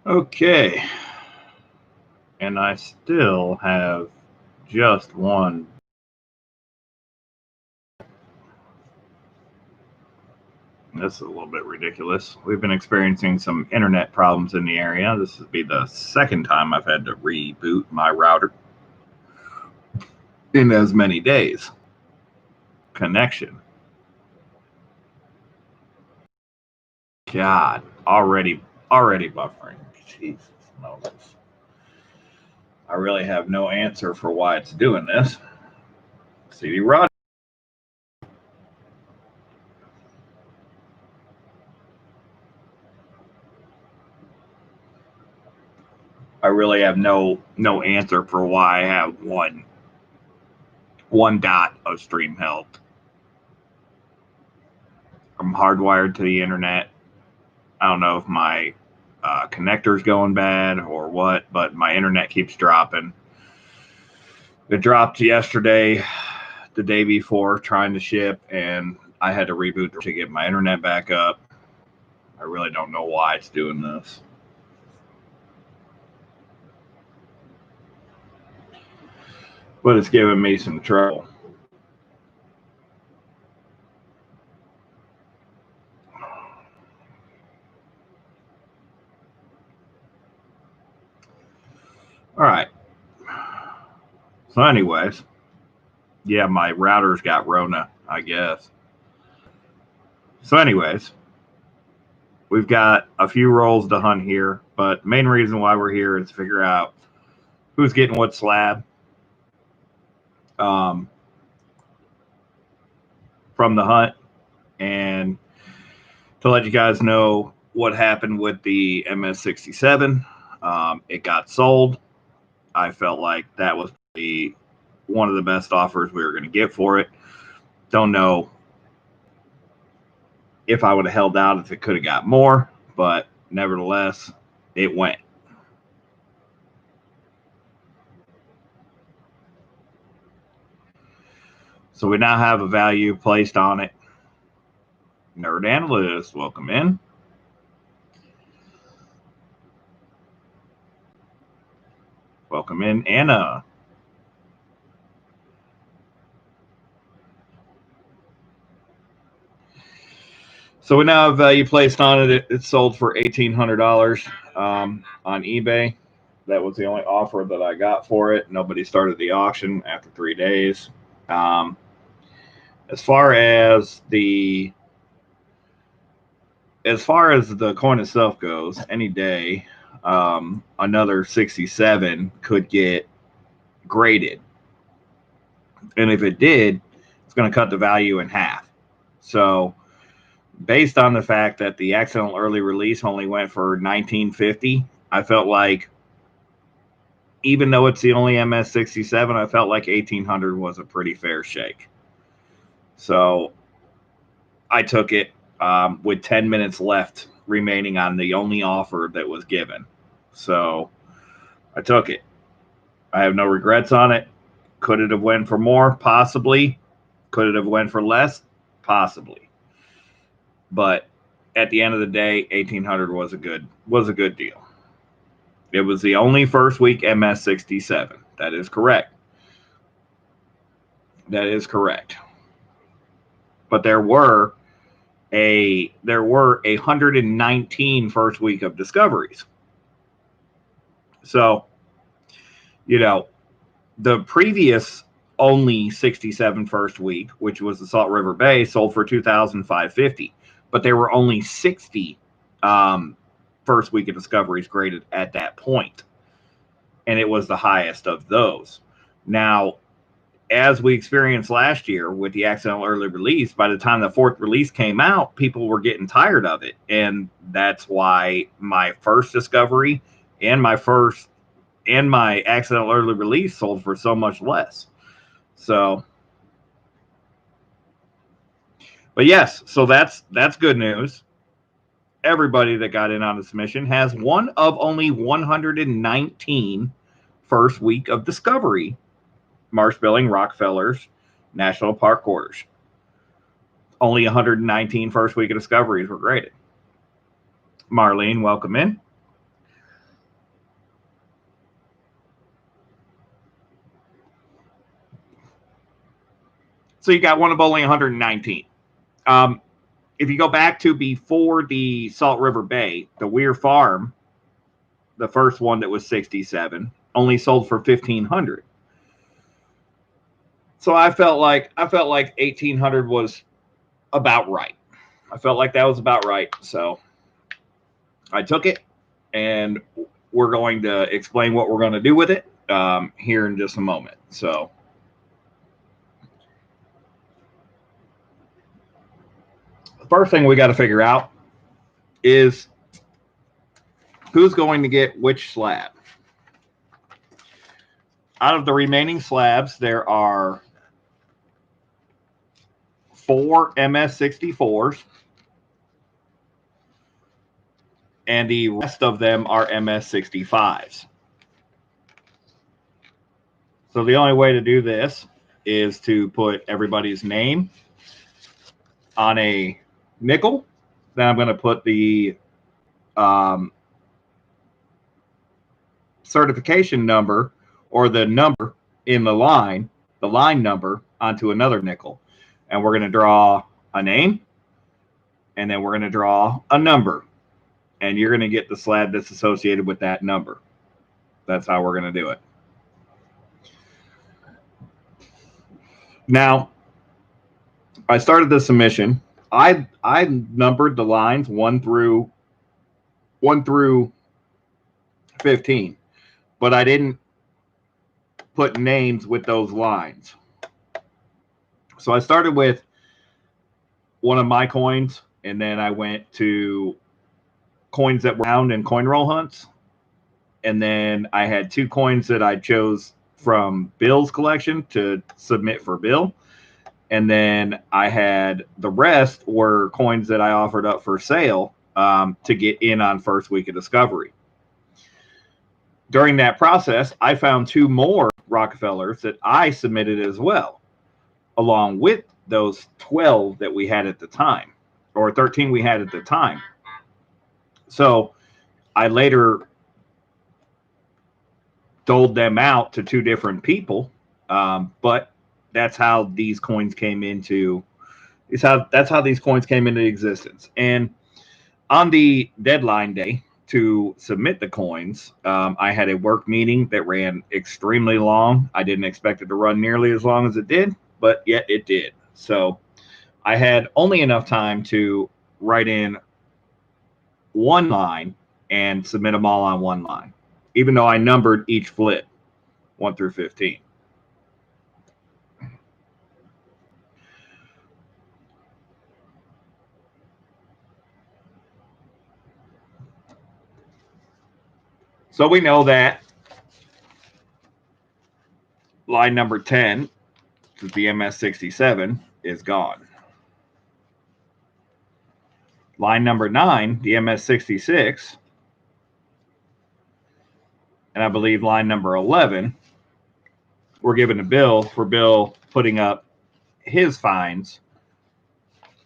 Okay, and I still have just one. This is a little bit ridiculous. We've been experiencing some internet problems in the area. This would be the second time I've had to reboot my router in as many days. Connection. God, already buffering. Jesus Moses. I really have no answer for why it's doing this. CD Rod. I really have no answer for why I have one dot of stream help. I'm hardwired to the internet. I don't know if my connector's going bad or what, but my internet keeps dropping. It dropped yesterday, the day before, trying to ship, and I had to reboot to get my internet back up. I really don't know why it's doing this. But it's giving me some trouble. All right. So anyways, yeah, my router's got Rona, I guess. So anyways, we've got a few roles to hunt here, but the main reason why we're here is to figure out who's getting what slab from the hunt, and to let you guys know what happened with the MS67. It got sold. I felt like that was one of the best offers we were going to get for it. Don't know if I would have held out if it could have got more, but nevertheless, it went. So we now have a value placed on it. Nerd Analyst, welcome in. Welcome in, Anna. So we now have value placed on it. It sold for $1,800 on eBay. That was the only offer that I got for it. Nobody started the auction after 3 days. As far as the coin itself goes, any day another 67 could get graded, and if it did, it's going to cut the value in half. So based on the fact that the accidental early release only went for $1,950, I felt like, even though it's the only MS67, I felt like $1,800 was a pretty fair shake. So I took it with 10 minutes left remaining on the only offer that was given. So I took it. I have no regrets on it. Could it have went for more? Possibly. Could it have went for less? Possibly. But at the end of the day, $1,800 was a good deal. It was the only first week MS67. That is correct. That is correct. But there were 119 first week of discoveries. So, the previous only 67 first week, which was the Salt River Bay, sold for $2,550. But there were only 60 first week of discoveries graded at that point. And it was the highest of those. Now, as we experienced last year with the accidental early release, by the time the fourth release came out, people were getting tired of it. And that's why my first discovery and my accidental early release sold for so much less. So, but yes, so that's good news. Everybody that got in on the submission has one of only 119 first week of discovery Marshbilling Rockefellers National Park quarters. Only 119 first week of discoveries were graded. Marlene, welcome in. So you got one of only 119. If you go back to before the Salt River Bay, the Weir Farm, the first one that was 67, only sold for 1,500. So I felt like 1,800 was about right. I felt like that was about right. So I took it, and we're going to explain what we're going to do with it here in just a moment. So the first thing we got to figure out is who's going to get which slab. Out of the remaining slabs, there are 4 MS64s, and the rest of them are MS65s. So the only way to do this is to put everybody's name on a nickel. Then I'm going to put the certification number, or the number in the line number, onto another nickel. And we're going to draw a name, and then we're going to draw a number. And you're going to get the slab that's associated with that number. That's how we're going to do it. Now, I started the submission. I numbered the lines 1 through 15, but I didn't put names with those lines. So I started with one of my coins, and then I went to coins that were found in coin roll hunts. And then I had 2 coins that I chose from Bill's collection to submit for Bill. And then I had the rest were coins that I offered up for sale to get in on first week of discovery. During that process, I found 2 more Rockefellers that I submitted as well, along with those 12 that we had at the time, or 13 we had at the time. So I later doled them out to 2 different people, but that's how these coins came into these coins came into existence. And on the deadline day to submit the coins, I had a work meeting that ran extremely long. I didn't expect it to run nearly as long as it did, but yet it did. So I had only enough time to write in one line and submit them all on one line, even though I numbered each flip 1 through 15. So we know that line number 10, the MS67, is gone. Line number 9, the MS66, and I believe line number 11, we're given to Bill for Bill putting up his fines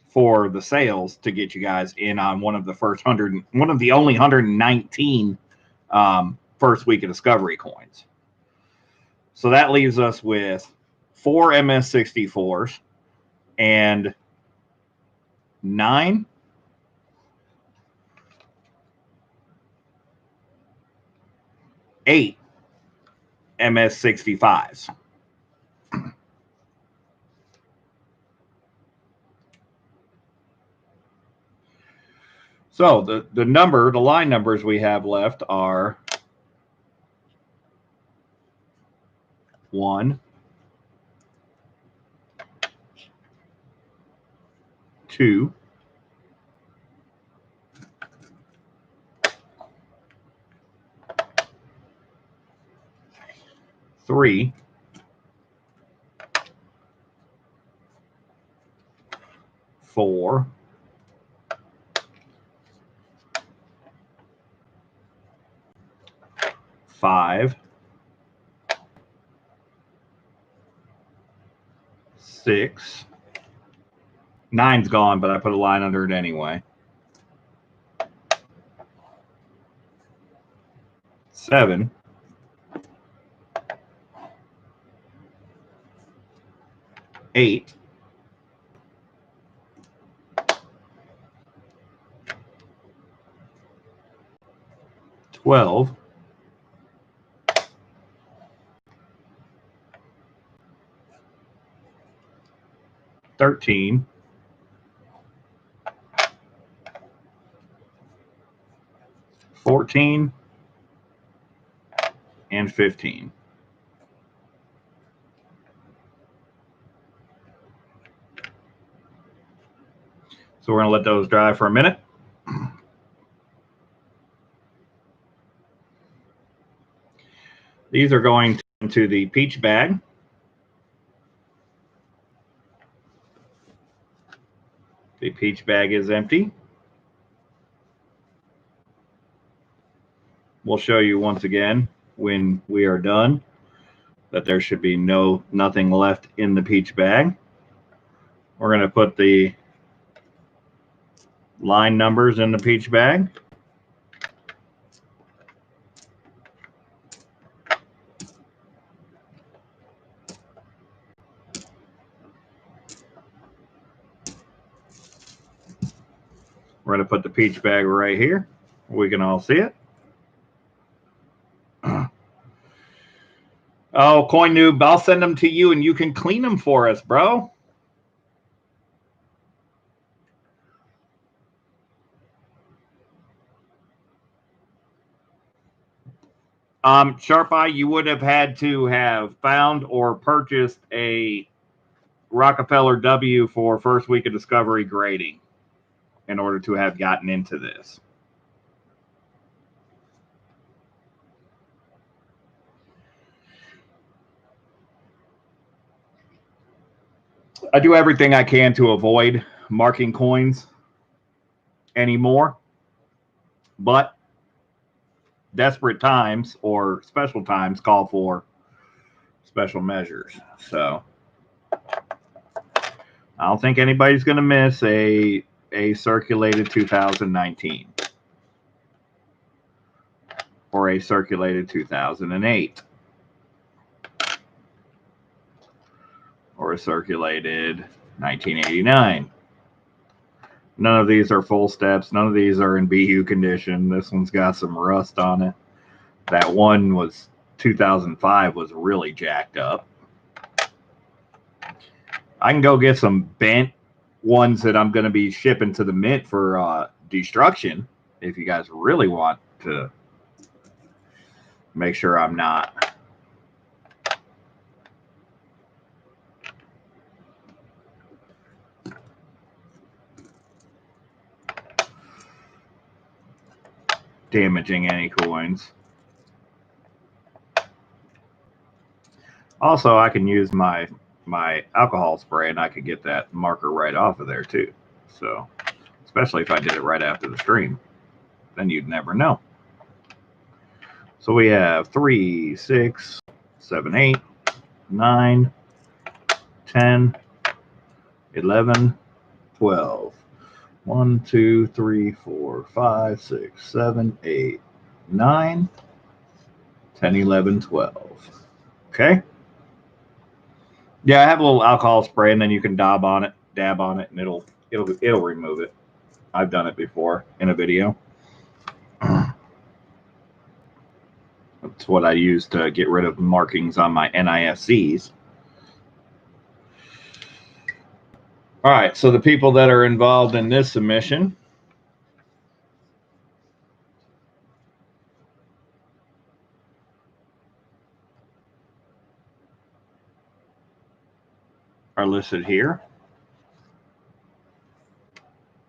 for the sales to get you guys in on one of the only 119 first week of discovery coins. So that leaves us with 4 MS64s and 8 MS65s. So the line numbers we have left are 1, 2, 3, 4, 5, 6. 9's gone, but I put a line under it anyway. 7, 8, 12, 13, 14, and 15. So we're going to let those dry for a minute. These are going into the peach bag. The peach bag is empty. We'll show you once again when we are done that there should be nothing left in the peach bag. We're going to put the line numbers in the peach bag. We're going to put the peach bag right here. We can all see it. Oh, Coin Noob, I'll send them to you and you can clean them for us, bro. Sharp Eye, you would have had to have found or purchased a Rockefeller W for first week of discovery grading in order to have gotten into this. I do everything I can to avoid marking coins anymore, but desperate times or special times call for special measures. So I don't think anybody's going to miss a circulated 2019 or a circulated 2008 or a circulated 1989. None of these are full steps. None of these are in BU condition. This one's got some rust on it. That one was 2005 was really jacked up. I can go get some bent ones that I'm going to be shipping to the mint for destruction if you guys really want to make sure I'm not damaging any coins. Also, I can use my alcohol spray and I could get that marker right off of there too. So, especially if I did it right after the stream, then you'd never know. So we have 3, 6, 7, 8, 9, 10, 11, 12. 1, 2, 3, 4, 5, 6, 7, 8, 9, 10, 11, 12. Okay. Yeah, I have a little alcohol spray, and then you can dab on it, and it'll remove it. I've done it before in a video. That's what I use to get rid of markings on my NIFCs. All right, so the people that are involved in this submission are listed here.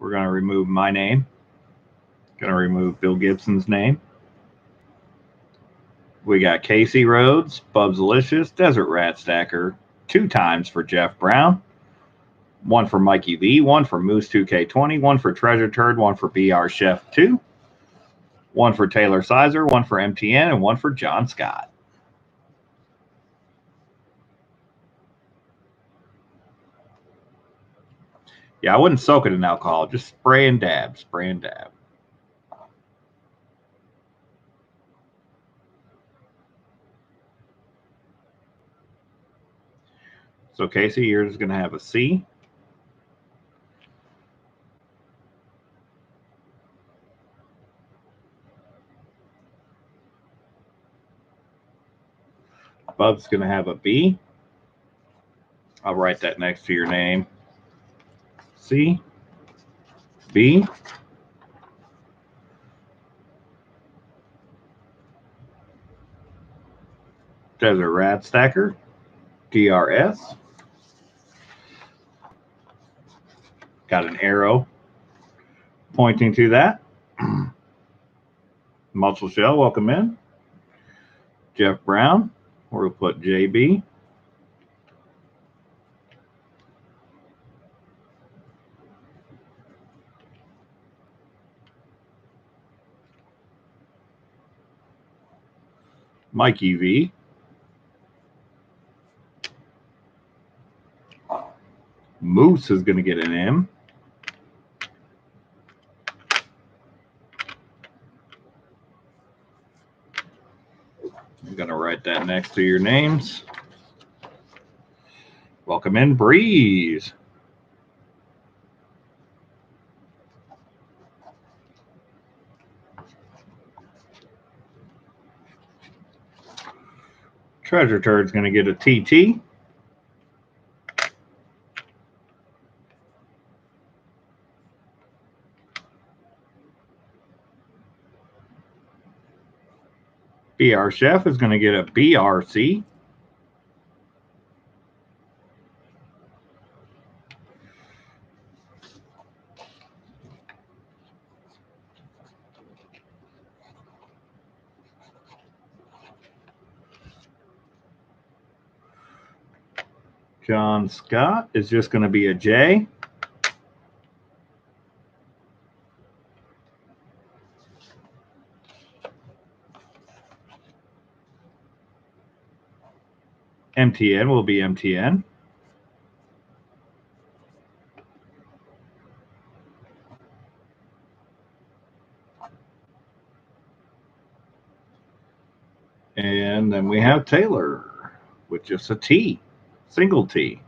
We're going to remove my name. Going to remove Bill Gibson's name. We got Casey Rhodes, Bubs Delicious, Desert Rat Stacker, 2 times for Jeff Brown, 1 for Mikey V, 1 for Moose 2K20, 1 for Treasure Turd, 1 for BR Chef 2, 1 for Taylor Sizer, 1 for MTN, and 1 for John Scott. Yeah, I wouldn't soak it in alcohol. Just spray and dab, spray and dab. So, Casey, yours is going to have a C. Bub's going to have a B. I'll write that next to your name. C, B. Desert Rad Stacker, DRS. Got an arrow pointing to that. Muscle Shell, welcome in. Jeff Brown, we'll put JB. Mikey V. Moose is going to get an M. I'm going to write that next to your names. Welcome in, Breeze. Treasure Turd's going to get a TT. BR Chef is going to get a BRC. John Scott is just going to be a J. MTN will be MTN. And then we have Taylor with just a T, single T.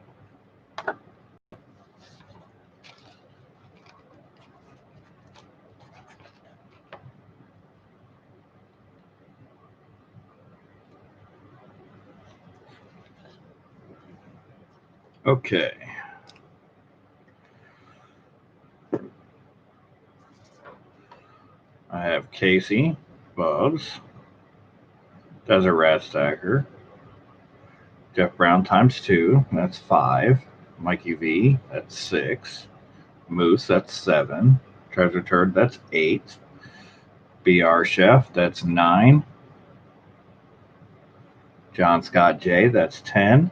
Okay. I have Casey, Bubs, Desert Rat Stacker, Jeff Brown times 2, that's 5. Mikey V, that's 6. Moose, that's 7. Treasure Turd, that's 8. BR Chef, that's 9. John Scott J, that's 10.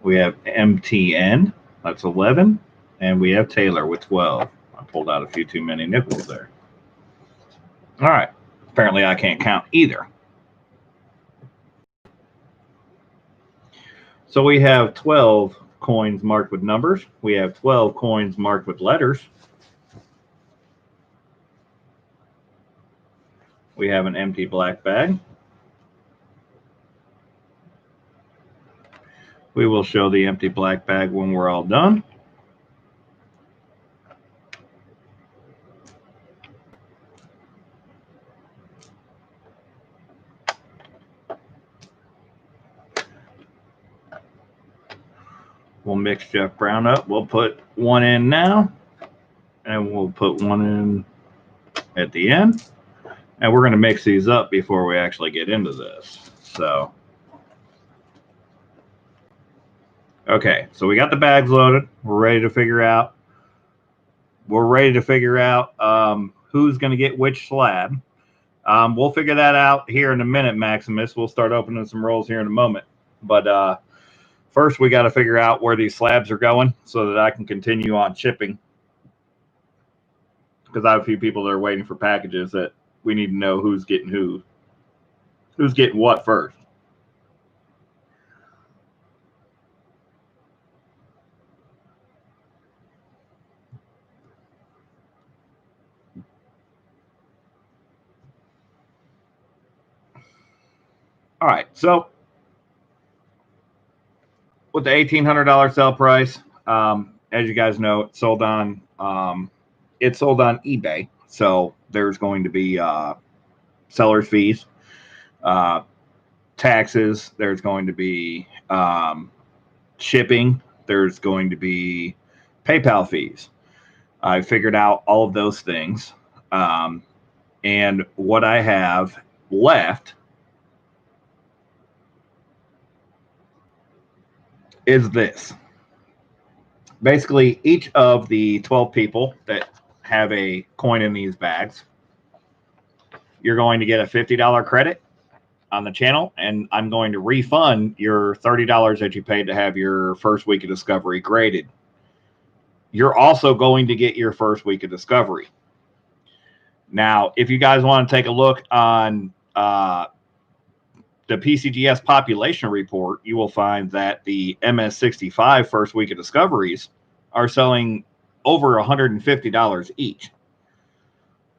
We have MTN, that's 11. And we have Taylor with 12. I pulled out a few too many nickels there. All right. Apparently I can't count either. So we have 12 coins marked with numbers. We have 12 coins marked with letters. We have an empty black bag. We will show the empty black bag when we're all done. We'll mix Jeff Brown up. We'll put one in now, and we'll put one in at the end. And we're going to mix these up before we actually get into this. So, okay, so we got the bags loaded. We're ready to figure out. Who's going to get which slab. We'll figure that out here in a minute, Maximus. We'll start opening some rolls here in a moment. But first, we got to figure out where these slabs are going so that I can continue on shipping. Because I have a few people that are waiting for packages that we need to know who's getting who. Who's getting what first. All right, so with the $1,800 sell price, as you guys know, it sold on eBay, so there's going to be seller's fees. taxes. There's going to be shipping. There's going to be PayPal fees. I figured out all of those things. And what I have left is this. Basically, each of the 12 people that have a coin in these bags, you're going to get a $50 credit on the channel, and I'm going to refund your $30 that you paid to have your first week of discovery graded. You're also going to get your first week of discovery. Now, if you guys want to take a look on the PCGS population report, you will find that the MS65 first week of discoveries are selling over $150 each.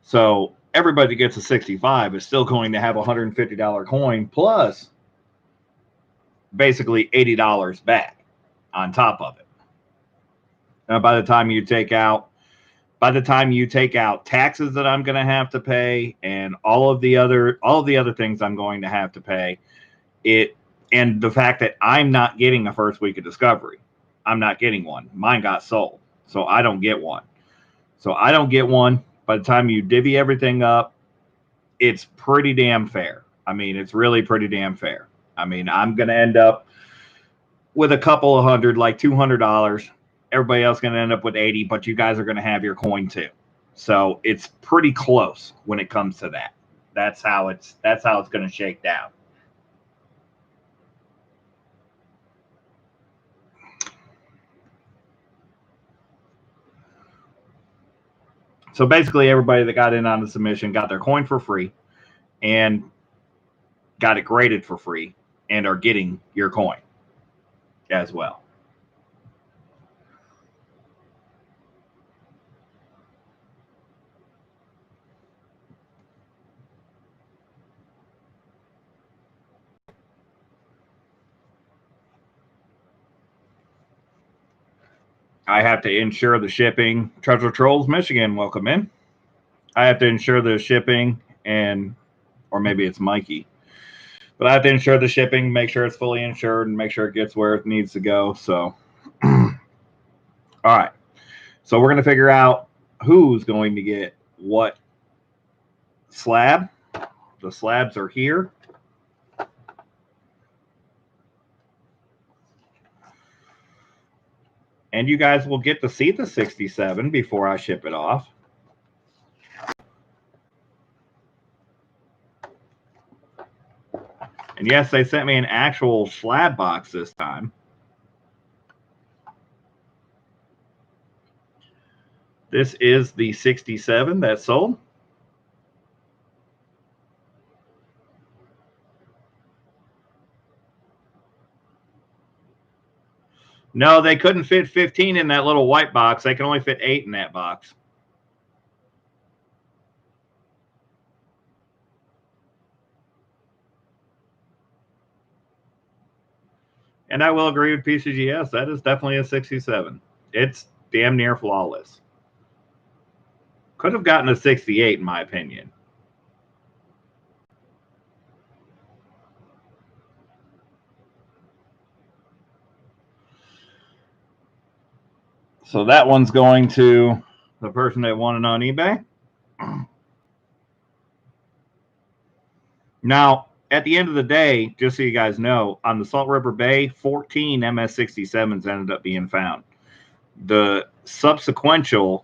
So everybody gets a 65 is still going to have a $150 coin plus basically $80 back on top of it. Now, by the time you take out taxes that I'm going to have to pay and all of the other things I'm going to have to pay, and the fact that I'm not getting a first week of discovery, I'm not getting one. Mine got sold, so I don't get one. By the time you divvy everything up, it's pretty damn fair. I mean, it's really pretty damn fair. I mean, I'm going to end up with a couple of hundred, like $200. Everybody else is going to end up with 80, but you guys are going to have your coin too. So it's pretty close when it comes to that. That's how it's going to shake down. So basically, everybody that got in on the submission got their coin for free and got it graded for free and are getting your coin as well. I have to insure the shipping. Treasure Trolls, Michigan, welcome in. I have to insure the shipping or maybe it's Mikey. But I have to insure the shipping, make sure it's fully insured, and make sure it gets where it needs to go. So, all right. So we're going to figure out who's going to get what slab. The slabs are here. And you guys will get to see the 67 before I ship it off. And yes, they sent me an actual slab box this time. This is the 67 that sold. No, they couldn't fit 15 in that little white box. They can only fit 8 in that box. And I will agree with PCGS. That is definitely a 67. It's damn near flawless. Could have gotten a 68 in my opinion. So that one's going to the person that won it on eBay. Now, at the end of the day, just so you guys know, on the Salt River Bay, 14 MS67s ended up being found. The subsequential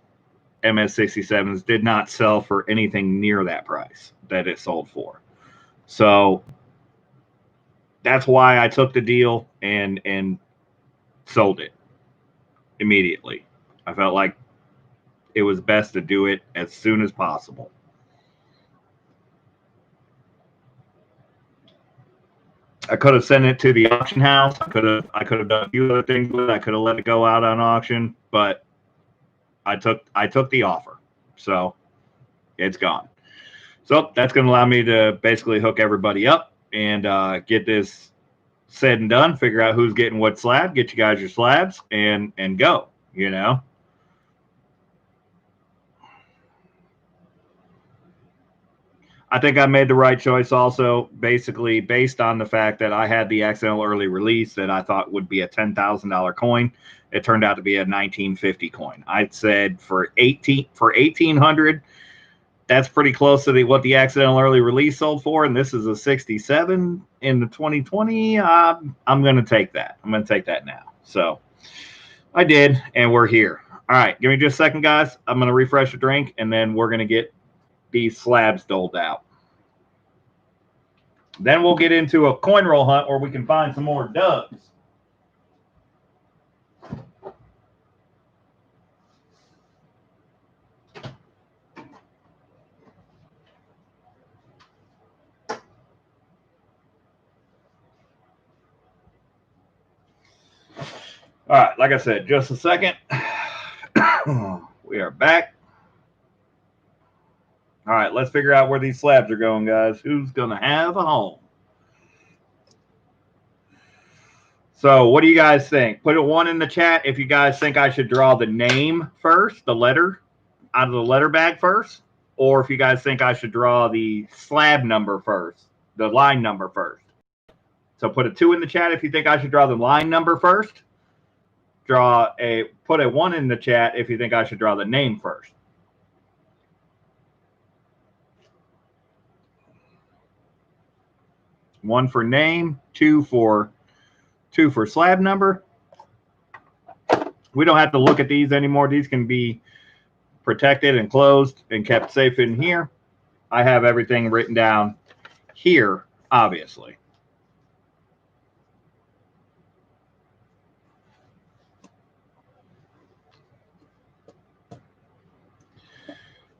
MS67s did not sell for anything near that price that it sold for. So that's why I took the deal and sold it immediately. I felt like it was best to do it as soon as possible. I could have sent it to the auction house. I could have done a few other things with it. I could have let it go out on auction, but I took the offer. So it's gone. So that's going to allow me to basically hook everybody up and get this said and done, figure out who's getting what slab, get you guys your slabs and go, you know. I think I made the right choice also, basically based on the fact that I had the accidental early release that I thought would be a $10,000 coin. It turned out to be a 1950 coin. I said for 1800, that's pretty close to what the accidental early release sold for, and this is a 67 in the 2020. I'm going to take that. I'm going to take that now. So I did, and we're here. All right, give me just a second, guys. I'm going to refresh the drink, and then we're going to get these slabs doled out. Then we'll get into a coin roll hunt where we can find some more dubs. All right, like I said, just a second. We are back. All right, let's figure out where these slabs are going, guys. Who's going to have a home? So what do you guys think? Put a 1 in the chat if you guys think I should draw the name first, the letter, out of the letter bag first, or if you guys think I should draw the slab number first, the line number first. So put a 2 in the chat if you think I should draw the line number first. Put a 1 in the chat if you think I should draw the name first. One for name, two for slab number. We don't have to look at these anymore. These can be protected and closed and kept safe in here. I have everything written down here, obviously.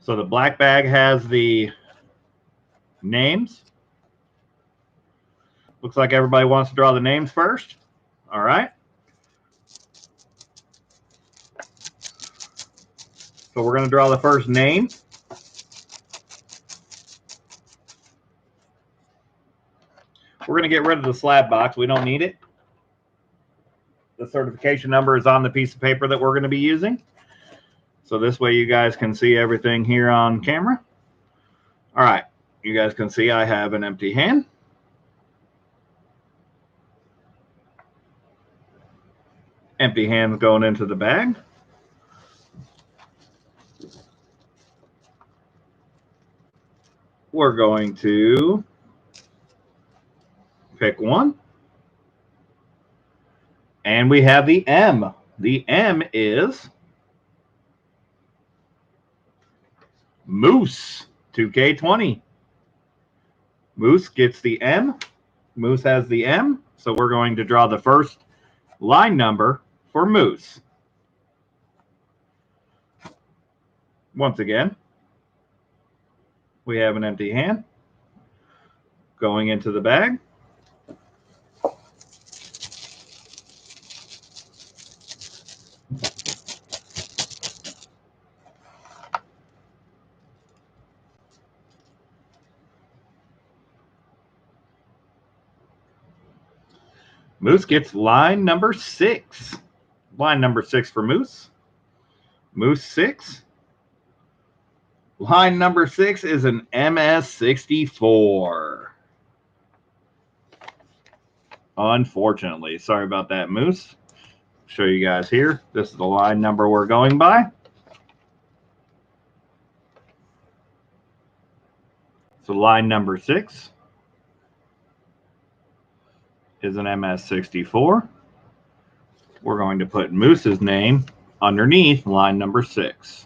So the black bag has the names. Looks like everybody wants to draw the names first. All right. So we're going to draw the first name. We're going to get rid of the slab box. We don't need it. The certification number is on the piece of paper that we're going to be using. So this way you guys can see everything here on camera. All right. You guys can see I have an empty hand. Empty hands going into the bag. We're going to pick one. And we have the M. The M is Moose, 2K20. Moose gets the M. Moose has the M. So we're going to draw the first line number for Moose. Once again, we have an empty hand going into the bag. Moose gets line number 6. Line number 6 for Moose. Moose 6. Line number 6 is an MS64. Unfortunately. Sorry about that, Moose. Show you guys here. This is the line number we're going by. So line number 6 is an MS64. We're going to put Moose's name underneath line number 6.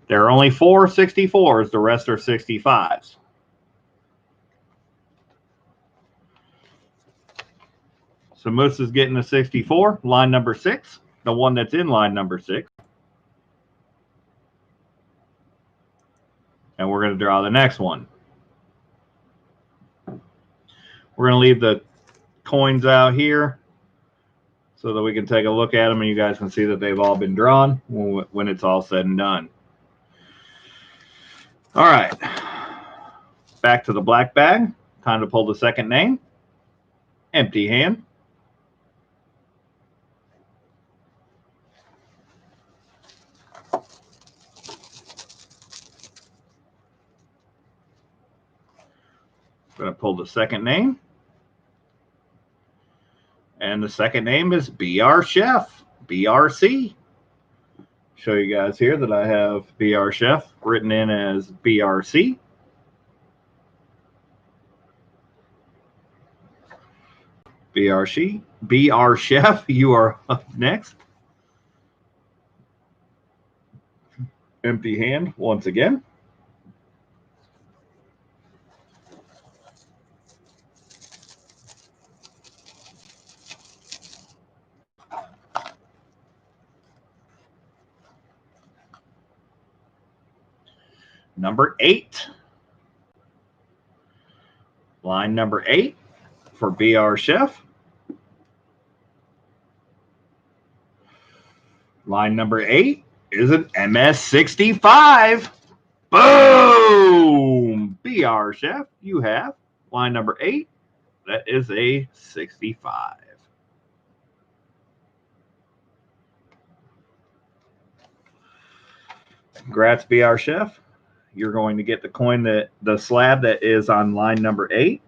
There are only 4 64s. The rest are 65s. So Moose is getting a 64, line number 6, the one that's in line number 6. And we're going to draw the next one. We're going to leave the coins out here so that we can take a look at them and you guys can see that they've all been drawn when it's all said and done. All right. Back to the black bag. Time to pull the second name. Empty hand. going to pull the second name. And the second name is BR Chef, BRC. Show you guys here that I have BR Chef written in as BRC. BR Chef, you are up next. Empty hand once again. Number 8. Line number 8 for BR Chef. Line number 8 is an MS65. Boom! BR Chef, you have line number 8. That is a 65. Congrats, BR Chef. You're going to get the coin the slab that is on line number 8.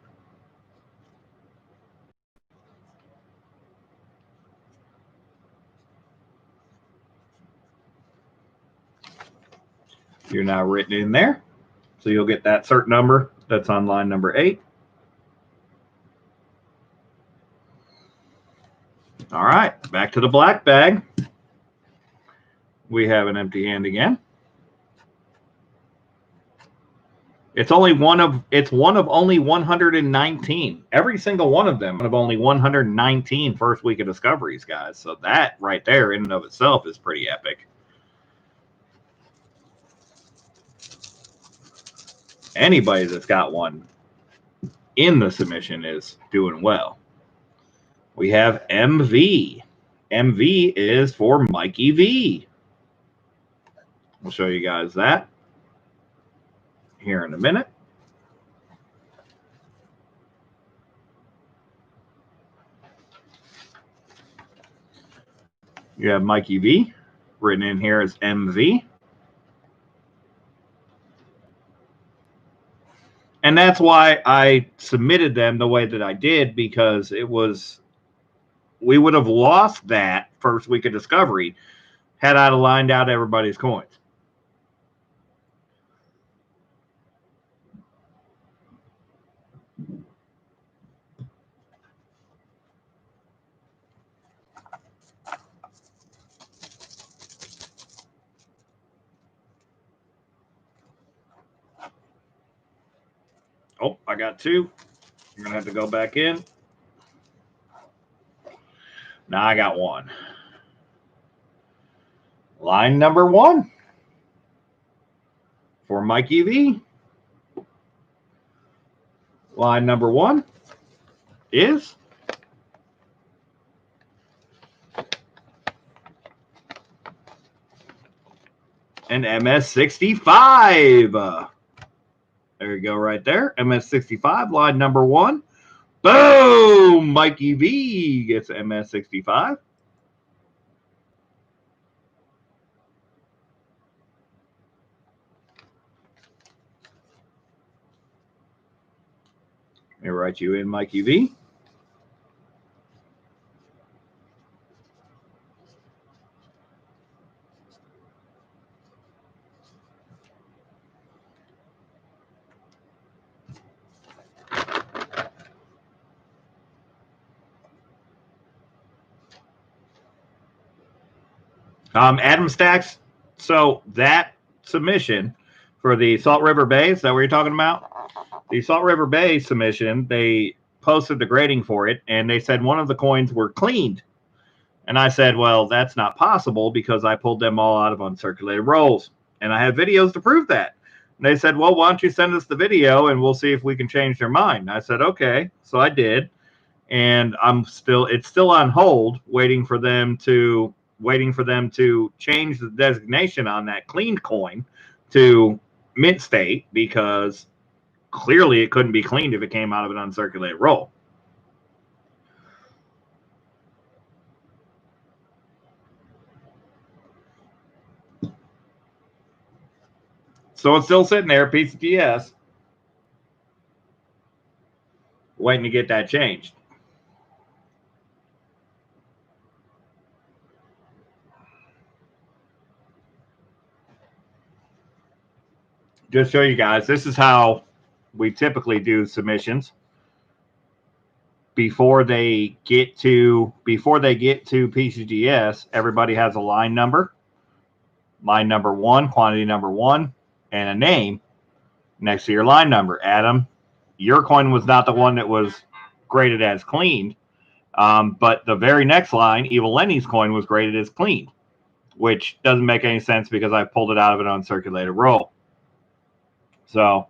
You're now written in there. So you'll get that cert number that's on line number 8. All right, back to the black bag. We have an empty hand again. It's one of only 119. Every single one of them of only 119 first week of discoveries, guys. So that right there in and of itself is pretty epic. Anybody that's got one in the submission is doing well. We have MV. MV is for Mikey V. We'll show you guys that here in a minute. You have Mikey V written in here as MV. And that's why I submitted them the way that I did, because we would have lost that first week of discovery had I lined out everybody's coins. Oh, I got 2. I'm going to have to go back in. Now I got 1. Line number 1 for Mikey V. Line number 1 is an MS65. There you go right there. MS65, line number 1. Boom! Mikey V gets MS65. Let me write you in, Mikey V. Adam Stacks. So that submission for the Salt River Bay, is that what you're talking about? The Salt River Bay submission, they posted the grading for it, and they said one of the coins were cleaned. And I said, well, that's not possible because I pulled them all out of uncirculated rolls. And I have videos to prove that. And they said, well, why don't you send us the video and we'll see if we can change their mind. And I said, okay. So I did. And it's still on hold, waiting for them to change the designation on that cleaned coin to mint state, because clearly it couldn't be cleaned if it came out of an uncirculated roll. So it's still sitting there, PCTS. waiting to get that changed. Just show you guys, this is how we typically do submissions. Before they get to PCGS, everybody has a line number. Line number 1, quantity number 1, and a name next to your line number. Adam, your coin was not the one that was graded as cleaned, but the very next line, Evil Lenny's coin, was graded as cleaned, which doesn't make any sense because I pulled it out of an uncirculated roll. So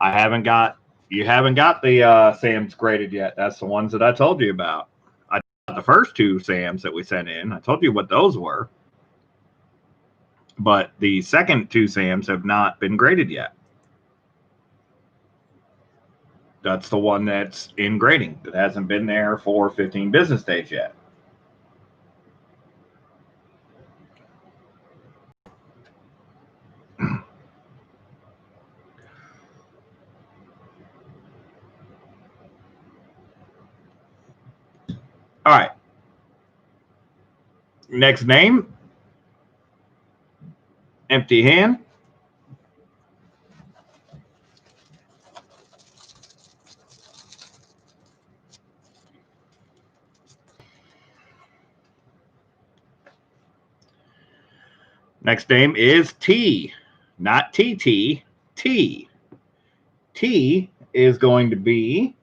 you haven't got the Sam's graded yet. That's the ones that I told you about. I got the first 2 Sam's that we sent in. I told you what those were. But the second 2 Sam's have not been graded yet. That's the one that's in grading that hasn't been there for 15 business days yet. All right. Next name, empty hand. Next name is T, not TT, T. T is going to be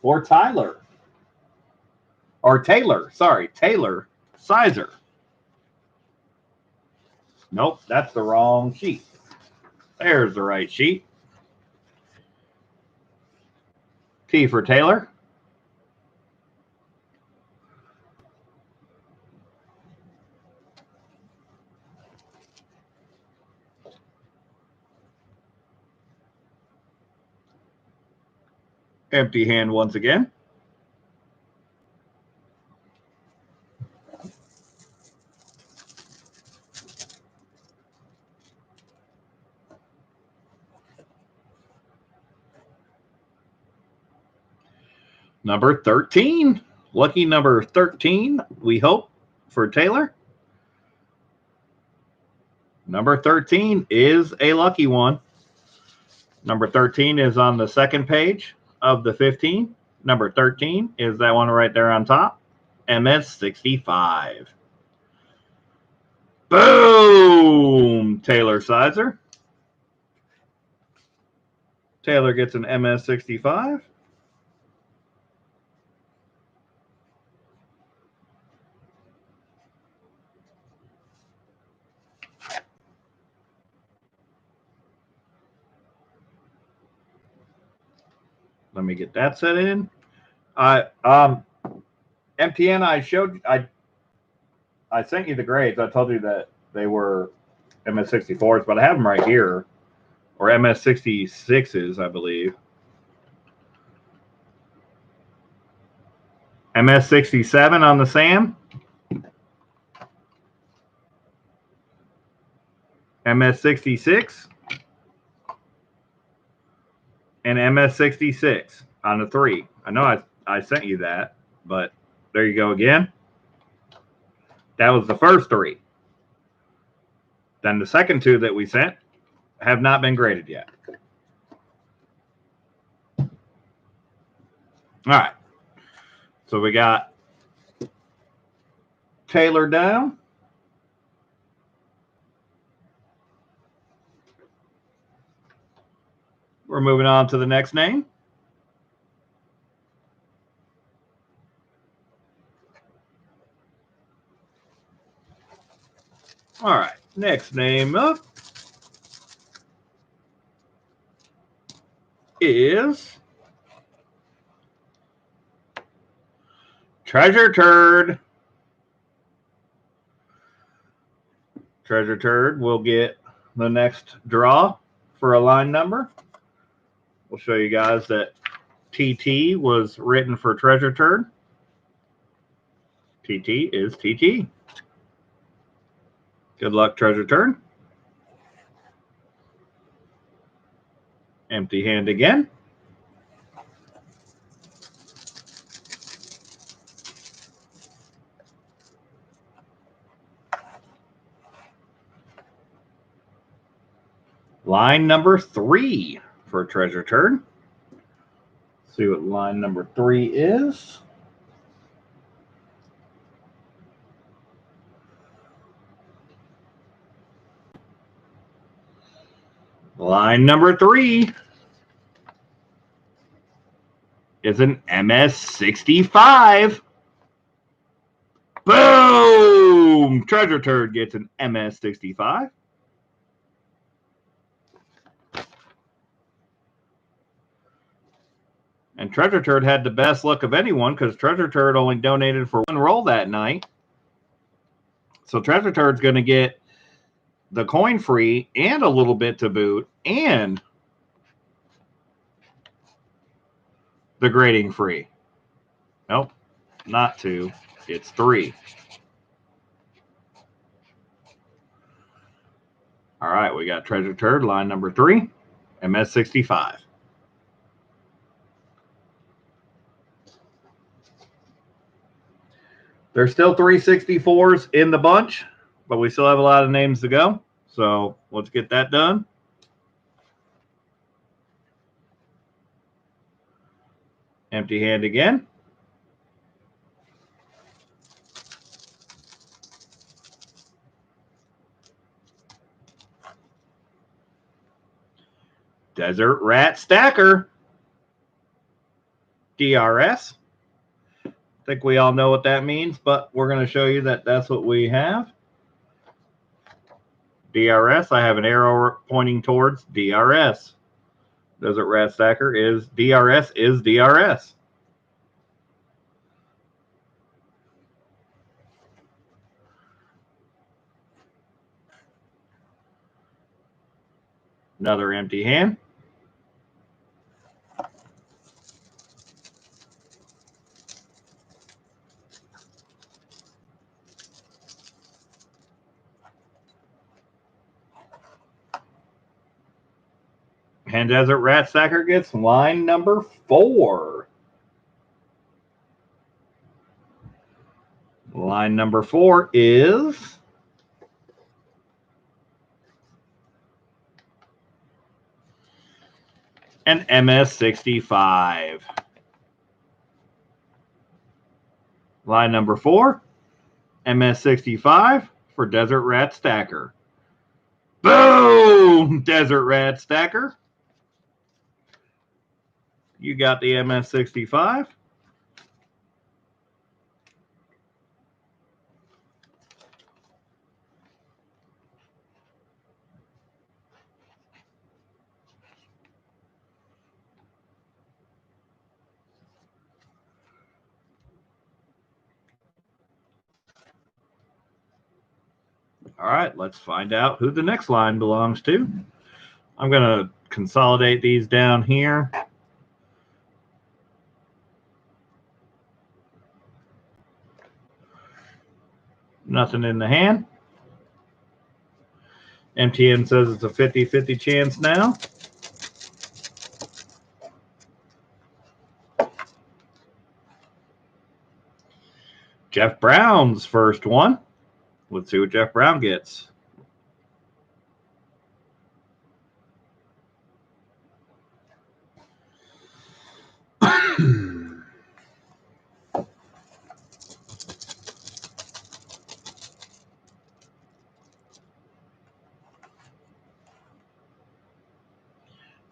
for Tyler. Or Taylor, sorry, Taylor Sizer. Nope, that's the wrong sheet. There's the right sheet. T for Taylor. Empty hand once again. Number 13. Lucky number 13, we hope, for Taylor. Number 13 is a lucky one. Number 13 is on the second page of the 15. Number 13 is that one right there on top. MS65. Boom! Taylor Sizer. Taylor gets an MS65. Let me get that set in. MTN, I sent you the grades. I told you that they were MS64s, but I have them right here, or MS66s, I believe. MS67 on the Sam. MS66. And MS66 on the 3. I know I sent you that, but there you go again. That was the first 3. Then the second 2 that we sent have not been graded yet. All right. So we got Taylor down. We're moving on to the next name. All right. Next name up is Treasure Turd. Treasure Turd will get the next draw for a line number. We'll show you guys that TT was written for Treasure Turd. TT is TT. Good luck, treasure turn. Empty hand again. Line number 3 for treasure turn. See what line number 3 is. Line number 3 is an MS65. Boom! Treasure Turd gets an MS65. And Treasure Turd had the best luck of anyone because Treasure Turd only donated for one roll that night. So Treasure Turd's going to get the coin free and a little bit to boot and the grading free. Nope, not 2. It's 3. All right, we got Treasure Turd, line number 3, MS65. There's still 364s in the bunch, but we still have a lot of names to go. So let's get that done. Empty hand again. Desert Rat Stacker. DRS. I think we all know what that means, but we're going to show you that that's what we have. DRS, I have an arrow pointing towards DRS. Desert Rat Stacker is DRS is DRS. Another empty hand. And Desert Rat Stacker gets line number 4. Line number 4 is an MS65. Line number 4, MS65 for Desert Rat Stacker. Boom! Desert Rat Stacker. You got the MS65. All right, let's find out who the next line belongs to. I'm going to consolidate these down here. Nothing in the hand. MTN says it's a 50-50 chance now. Jeff Brown's first one. Let's see what Jeff Brown gets.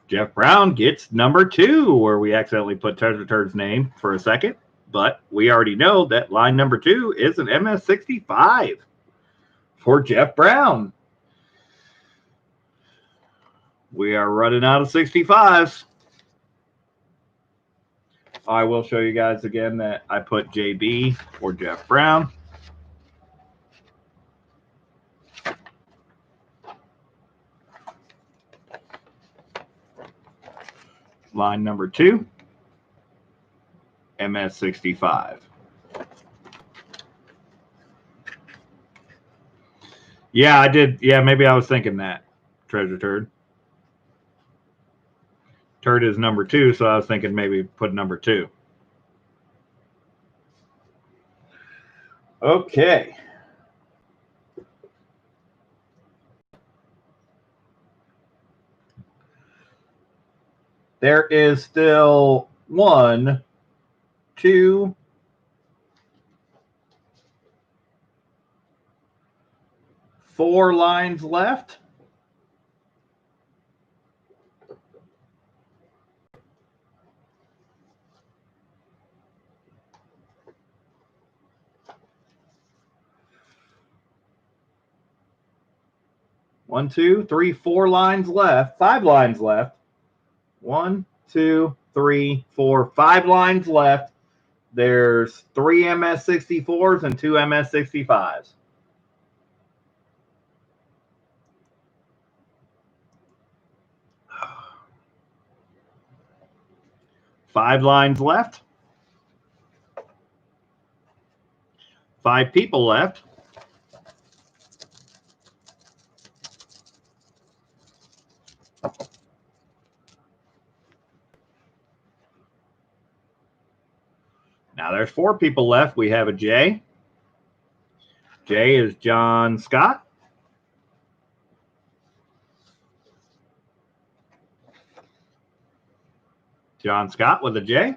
Jeff Brown gets number 2, where we accidentally put Treasure Turd's name for a second, but we already know that line number 2 is an MS65 for Jeff Brown. We are running out of 65s. I will show you guys again that I put JB for Jeff Brown. Line number 2, MS65. Yeah, I did. Yeah, maybe I was thinking that. Treasure turd. Turd is number 2, so I was thinking maybe put number 2. Okay. There is still 1, 2, 4 lines left. One, 2, 3, 4 lines left. 5 lines left. 1, 2, 3, 4, 5 lines left. There's 3 MS64s and 2 MS65s. 5 lines left. 5 people left. Now there's 4 people left. We have a J. J is John Scott. John Scott with a J.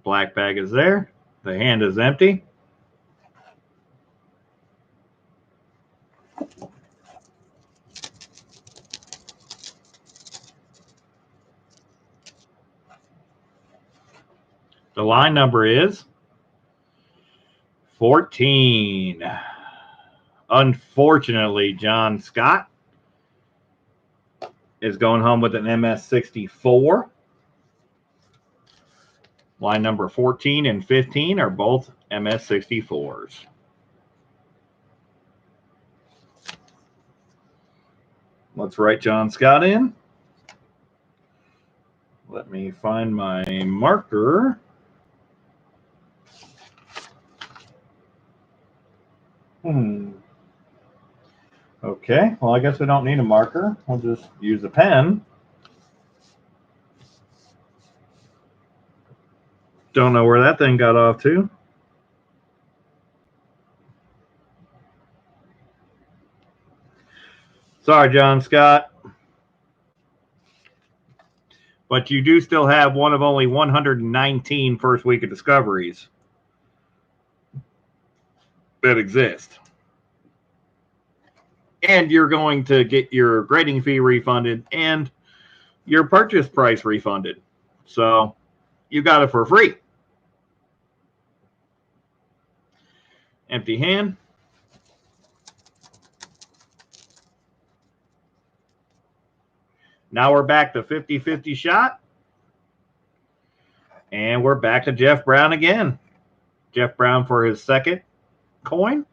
Black bag is there. The hand is empty. The line number is 14. Unfortunately, John Scott is going home with an MS64. Line number 14 and 15 are both MS64s. Let's write John Scott in. Let me find my marker. Okay, well, I guess we don't need a marker. We'll just use a pen. Don't know where that thing got off to. Sorry, John Scott. But you do still have one of only 119 first week of discoveries that exist. And you're going to get your grading fee refunded and your purchase price refunded. So you got it for free. Empty hand. Now we're back to 50-50 shot. And we're back to Jeff Brown again. Jeff Brown for his second coin.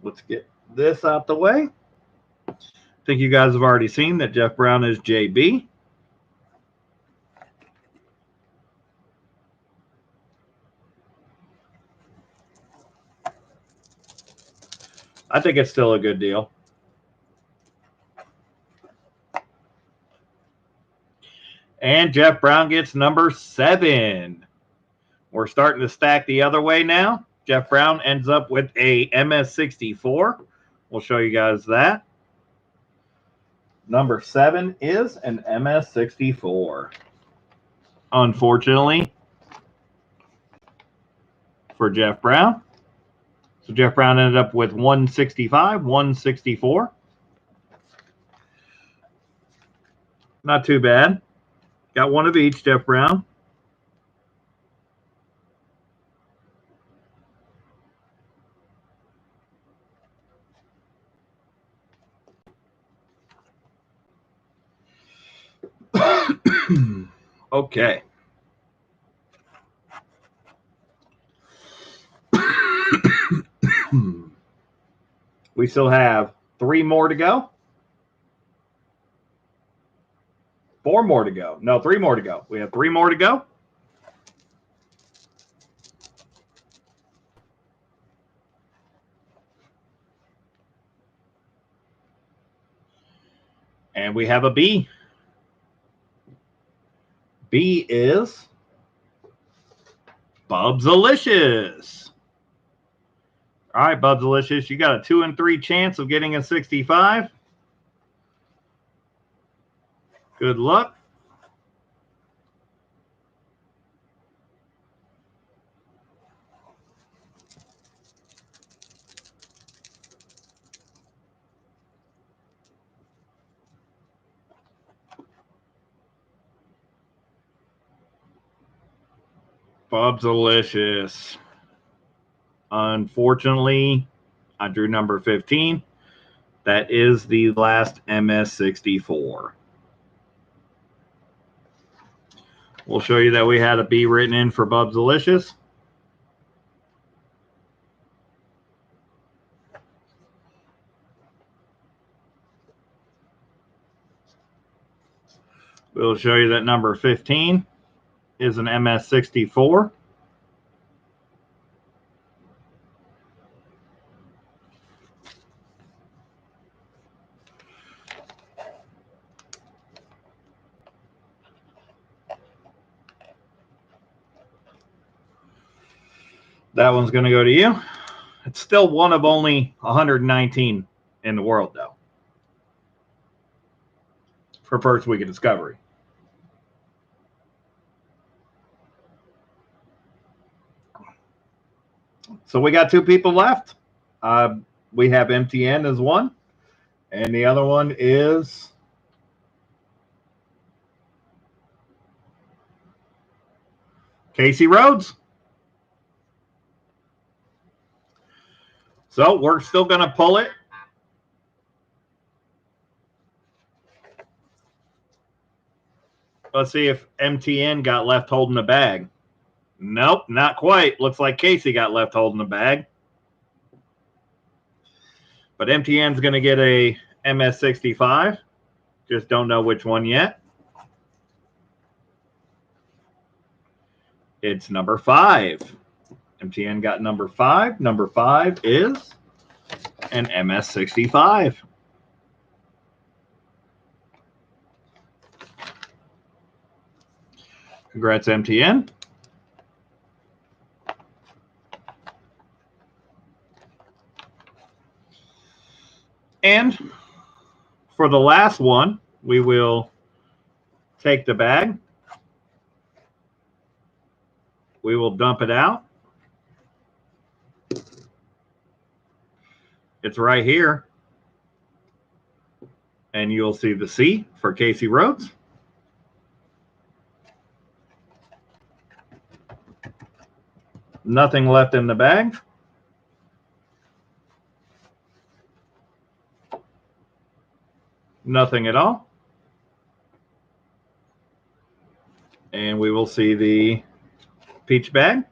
Let's get this out the way. I think you guys have already seen that Jeff Brown is JB. I think it's still a good deal. And Jeff Brown gets number 7. We're starting to stack the other way now. Jeff Brown ends up with a MS64. We'll show you guys that. Number 7 is an MS64. Unfortunately for Jeff Brown. So Jeff Brown ended up with 165, 164. Not too bad. Got one of each, Jeff Brown. Okay. We still have 3 more to go. 4 more to go. No, 3 more to go. We have 3 more to go. And we have a B. B is Bubsalicious. All right, Bubsalicious, you got a 2 in 3 chance of getting a 65. Good luck. Bubsalicious. Unfortunately, I drew number 15. That is the last MS64. We'll show you that we had a B written in for Bubsalicious. We'll show you that number 15 is an MS64. That one's going to go to you. It's still one of only 119 in the world, though, for first week of discovery. So we got 2 people left. We have MTN as one, and the other one is Casey Rhodes. So we're still going to pull it. Let's see if MTN got left holding the bag. Nope, not quite. Looks like Casey got left holding the bag. But MTN's going to get a MS65. Just don't know which one yet. It's number 5. MTN got number 5. Number 5 is an MS65. Congrats, MTN. And for the last one, we will take the bag. We will dump it out. It's right here. And you'll see the C for Casey Rhodes. Nothing left in the bag. Nothing at all. And we will see the peach bag.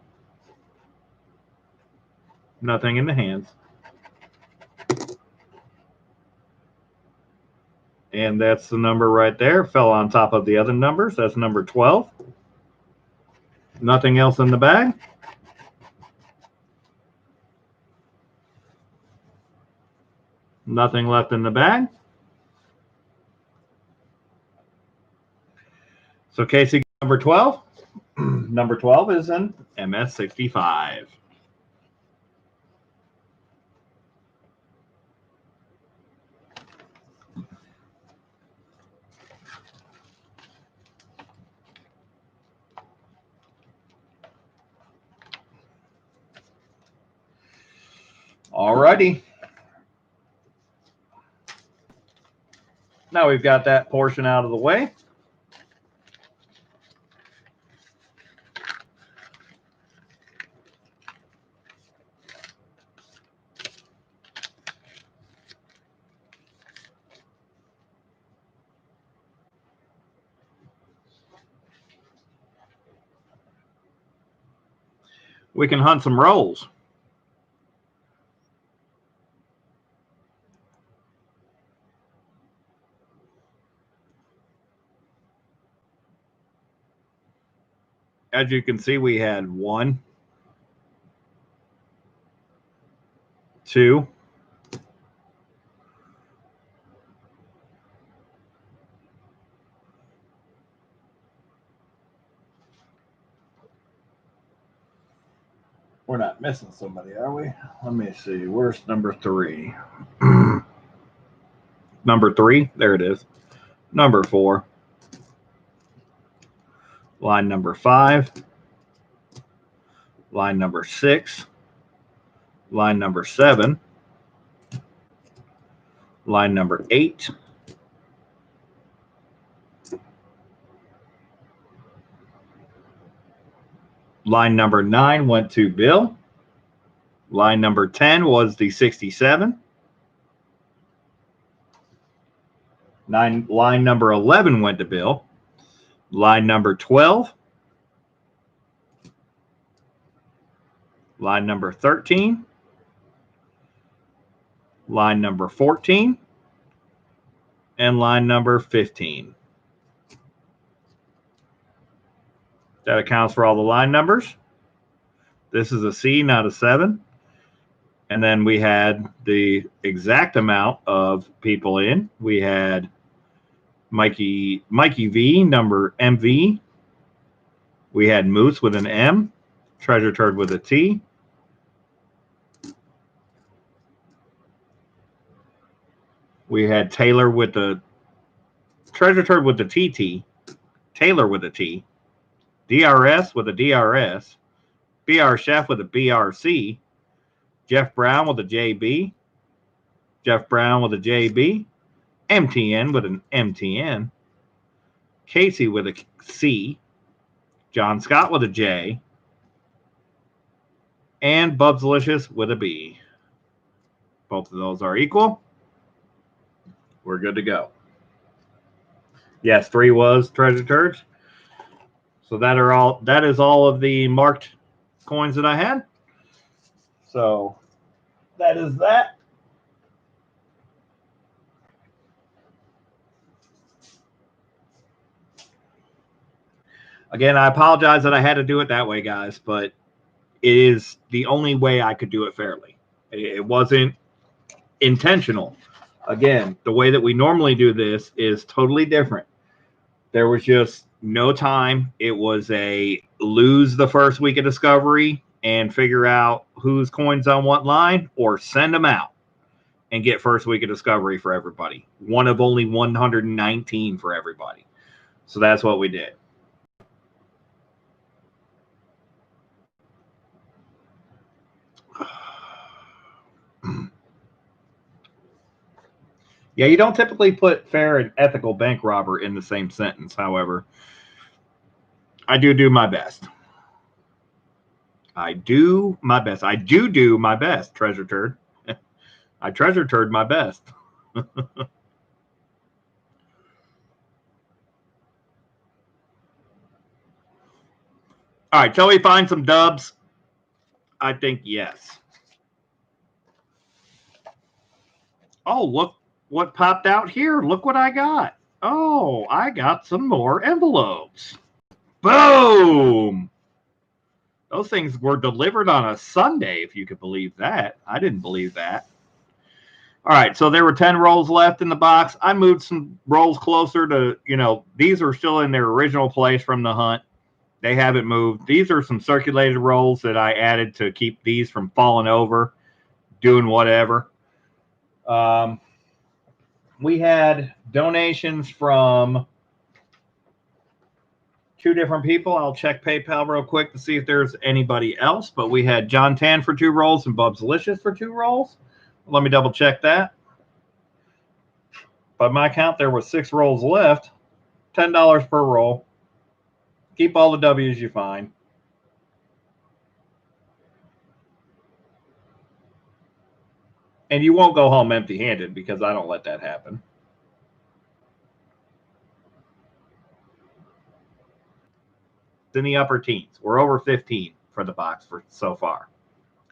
Nothing in the hands. And that's the number right there. Fell on top of the other numbers. That's number 12. Nothing else in the bag. Nothing left in the bag. So Casey, number 12. Number 12 is an MS65. All righty. Now we've got that portion out of the way. We can hunt some rolls. As you can see, we had 1, 2, We're not missing somebody, are we? Let me see. Where's number 3? Number 3. There it is. Number 4. Line number 5. Line number 6. Line number 7. Line number 8. Line number 9 went to Bill. Line number 10 was the 67. Line number 11 went to Bill. Line number 12. Line number 13. Line number 14. And line number 15. That accounts for all the line numbers. This is a C, not a 7. And then we had the exact amount of people in. We had Mikey V, number MV. We had Moose with an M. Treasure Turd with a T. We had Taylor with the Treasure Turd with the TT. Taylor with a T. DRS with a DRS, BR Chef with a BRC, Jeff Brown with a JB, Jeff Brown with a JB, MTN with an MTN, Casey with a C, John Scott with a J, and Bubslicious with a B. Both of those are equal. We're good to go. Yes, 3 was Treasure Turds. So that is all of the marked coins that I had. So that is that. Again, I apologize that I had to do it that way, guys, but it is the only way I could do it fairly. It wasn't intentional. Again, the way that we normally do this is totally different. There was just no time. It was a lose the first week of discovery and figure out whose coins on what line, or send them out and get first week of discovery for everybody. One of only 119 for everybody. So that's what we did. Yeah, you don't typically put fair and ethical bank robber in the same sentence. However, I do my best. I do my best. I do my best, Treasure Turd. I Treasure Turd my best. All right, shall we find some dubs? I think yes. Oh, look what popped out here. Look what I got. Oh, I got some more envelopes. Boom! Those things were delivered on a Sunday, if you could believe that. I didn't believe that. All right, so there were 10 rolls left in the box. I moved some rolls closer to, these are still in their original place from the hunt. They haven't moved. These are some circulated rolls that I added to keep these from falling over, doing whatever. We had donations from 2 different people. I'll check PayPal real quick to see if there's anybody else. But we had John Tan for 2 rolls and Bubslicious for 2 rolls. Let me double check that. By my count, there were 6 rolls left. $10 per roll. Keep all the W's you find. And you won't go home empty-handed, because I don't let that happen. It's in the upper teens. We're over 15 for the box for so far.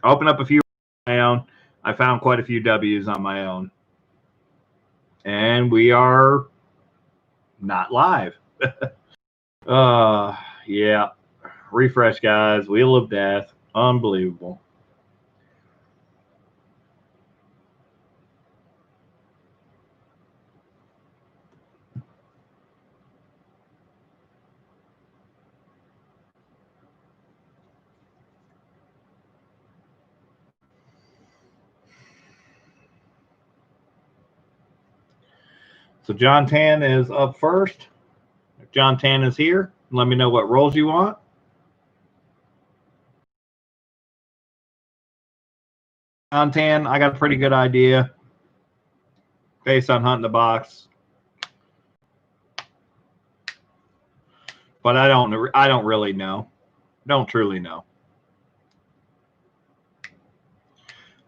I opened up a few on my own. I found quite a few W's on my own. And we are not live. Yeah. Refresh, guys. Wheel of Death. Unbelievable. So John Tan is up first. If John Tan is here, let me know what rolls you want. John Tan, I got a pretty good idea based on hunting the box, but I don't really know. Don't truly know.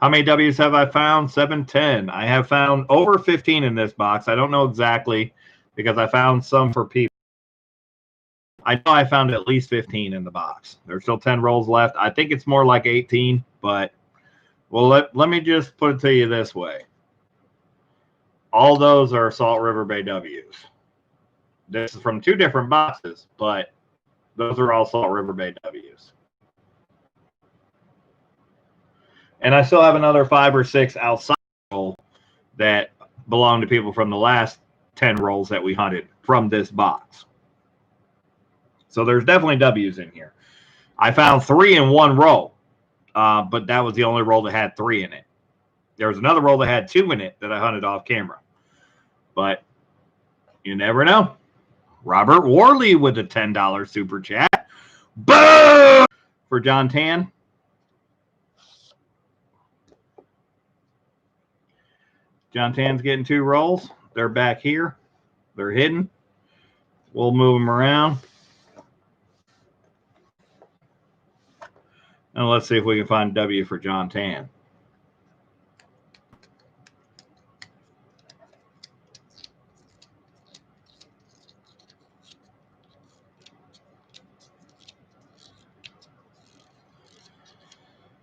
How many W's have I found? 710. I have found over 15 in this box. I don't know exactly because I found some for people. I know I found at least 15 in the box. There's still 10 rolls left. I think it's more like 18, but well, let me just put it to you this way. All those are Salt River Bay W's. This is from 2 different boxes, but those are all Salt River Bay W's. And I still have another 5 or 6 outside roll that belong to people from the last 10 rolls that we hunted from this box. So there's definitely W's in here. I found 3 in one roll, but that was the only roll that had 3 in it. There was another roll that had 2 in it that I hunted off camera. But you never know. Robert Worley with a $10 super chat. Boom! For John Tan. John Tan's getting 2 rolls. They're back here. They're hidden. We'll move them around. And let's see if we can find W for John Tan.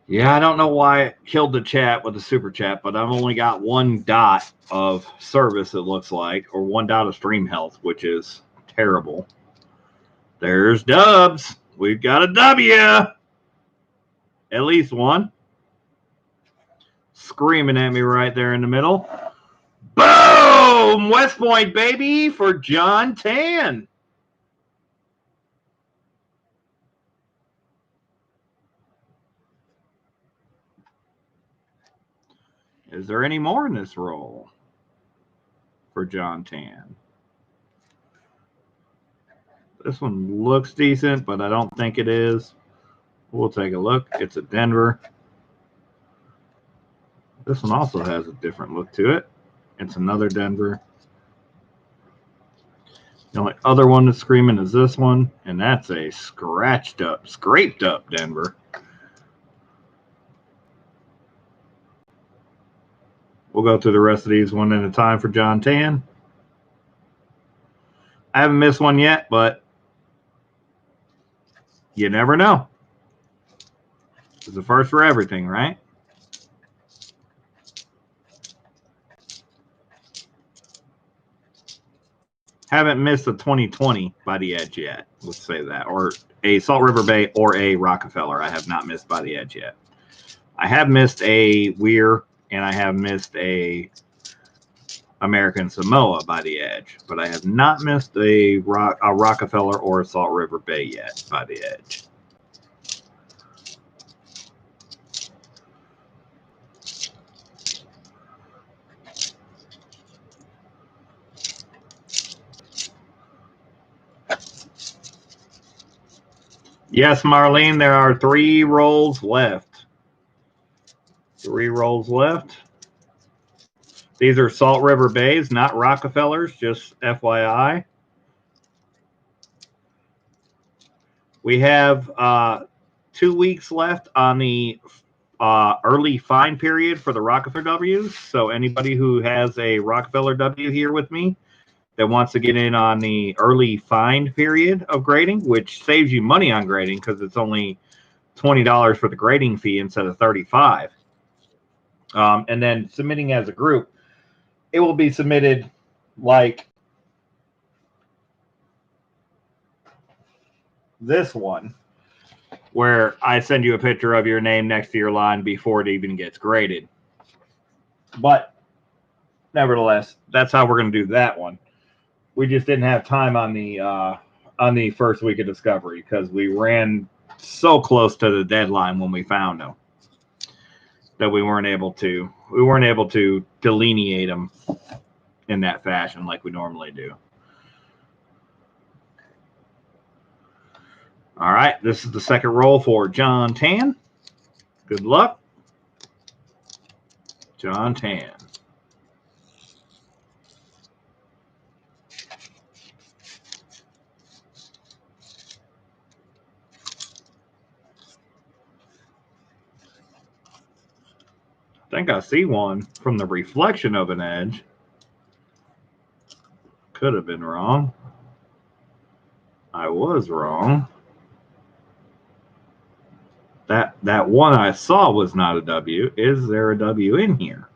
Yeah, I don't know why it killed the chat with the super chat, but I've only got 1 dot of service, it looks like, or 1 dot of stream health, which is terrible. There's Dubs. We've got a W. At least 1. Screaming at me right there in the middle. Boom! West Point, baby, for John Tan. Is there any more in this roll for John Tan? This one looks decent, but I don't think it is. We'll take a look. It's a Denver. This one also has a different look to it. It's another Denver. The only other one that's screaming is this one, and that's a scraped up Denver. We'll go through the rest of these one at a time for John Tan. I haven't missed one yet, but you never know. It's the first for everything, right? Haven't missed a 2020 by the edge yet. Let's say that. Or a Salt River Bay or a Rockefeller. I have not missed by the edge yet. I have missed a Weir and I have missed a American Samoa by the edge, but I have not missed a Rockefeller or a Salt River Bay yet by the edge. Yes, Marlene, there are 3 rolls left. 3 rolls left. These are Salt River Bays, not Rockefellers, just FYI. We have 2 weeks left on the early find period for the Rockefeller W's. So anybody who has a Rockefeller W here with me that wants to get in on the early find period of grading, which saves you money on grading because it's only $20 for the grading fee instead of $35. And then submitting as a group, it will be submitted like this one, where I send you a picture of your name next to your line before it even gets graded. But nevertheless, that's how we're going to do that one. We just didn't have time on the first week of discovery because we ran so close to the deadline when we found them that we weren't able to delineate them in that fashion like we normally do. All right, this is the second roll for John Tan. Good luck, John Tan. I think I see one from the reflection of an edge. Could have been wrong. I was wrong. That one I saw was not a W. Is there a W in here?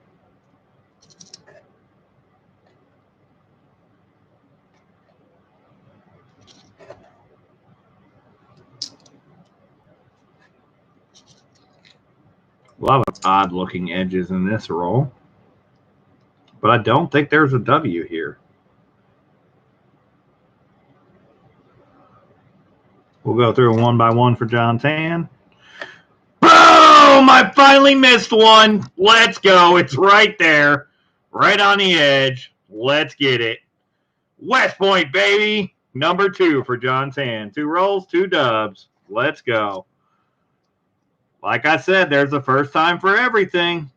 A lot of odd looking edges in this roll, but I don't think there's a W here. We'll go through one by one for John Tan. Boom! I finally missed one. Let's go. It's right there, right on the edge. Let's get it. West Point, baby. Number 2 for John Tan. 2 rolls, 2 dubs. Let's go. Like I said, there's a first time for everything.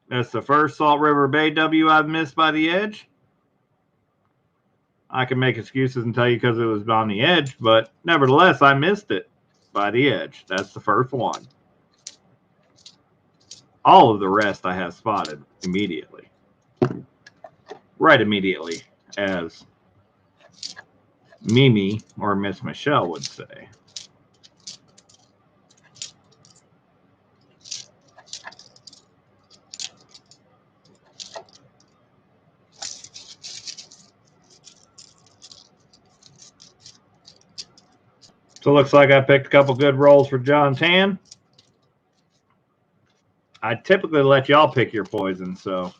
That's the first Salt River Bay W I've missed by the edge. I can make excuses and tell you because it was on the edge, but nevertheless, I missed it by the edge. That's the first one. All of the rest I have spotted immediately. Right immediately, as Mimi or Miss Michelle would say. So it looks like I picked a couple good rolls for John Tan. I typically let y'all pick your poison, so.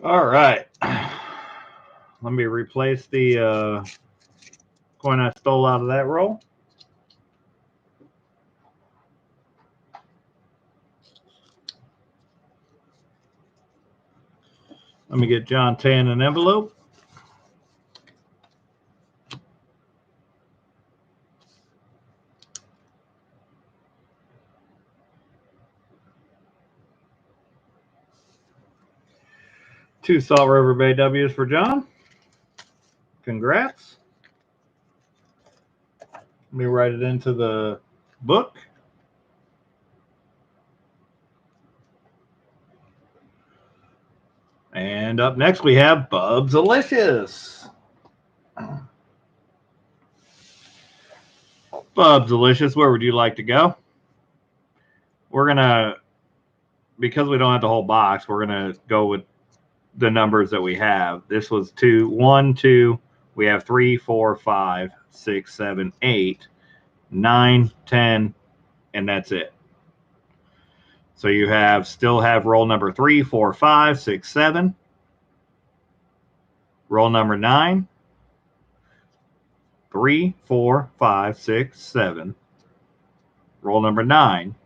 All right. Let me replace the coin I stole out of that roll. Let me get John Tan an envelope. Two Salt River Bay W's for John. Congrats. Let me write it into the book. And up next we have Bubs-alicious. Bubs-alicious, where would you like to go? We're going to, because we don't have the whole box, we're going to go with the numbers that we have. This was 2, 1, 2. We have 3, 4, 5, 6, 7, 8, 9, 10, and that's it. So you still have roll number 3, 4, 5, 6, 7. Roll number 9. 3, 4, 5, 6, 7. Roll number 9.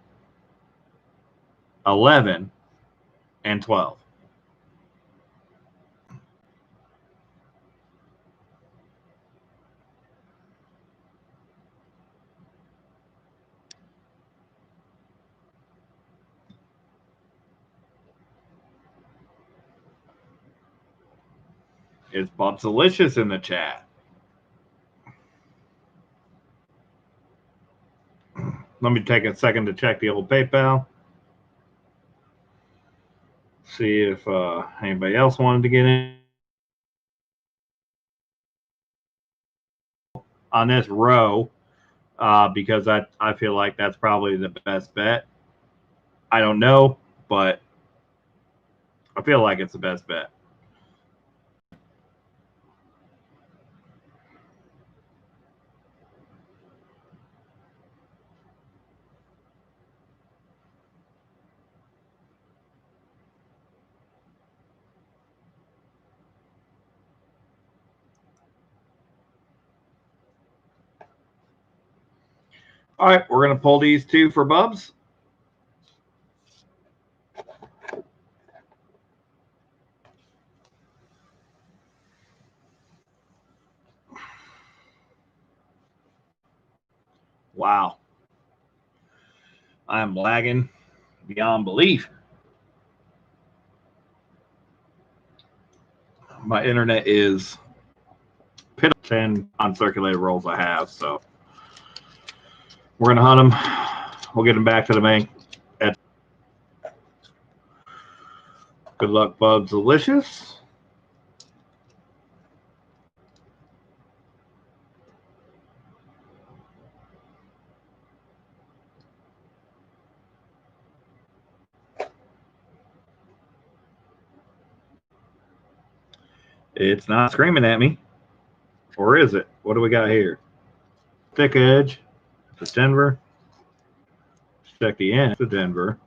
11 and 12. Is Bubs-alicious in the chat? Let me take a second to check the old PayPal. See if anybody else wanted to get in on this row, because I feel like that's probably the best bet. I don't know, but I feel like it's the best bet. All right, we're going to pull these two for Bubs. Wow. I am lagging beyond belief. My internet is pitiful. 10 uncirculated rolls I have, so we're going to hunt them. We'll get them back to the bank. Good luck, Bubs Delicious. It's not screaming at me. Or is it? What do we got here? Thick edge. It's Denver. Check the end. It's Denver.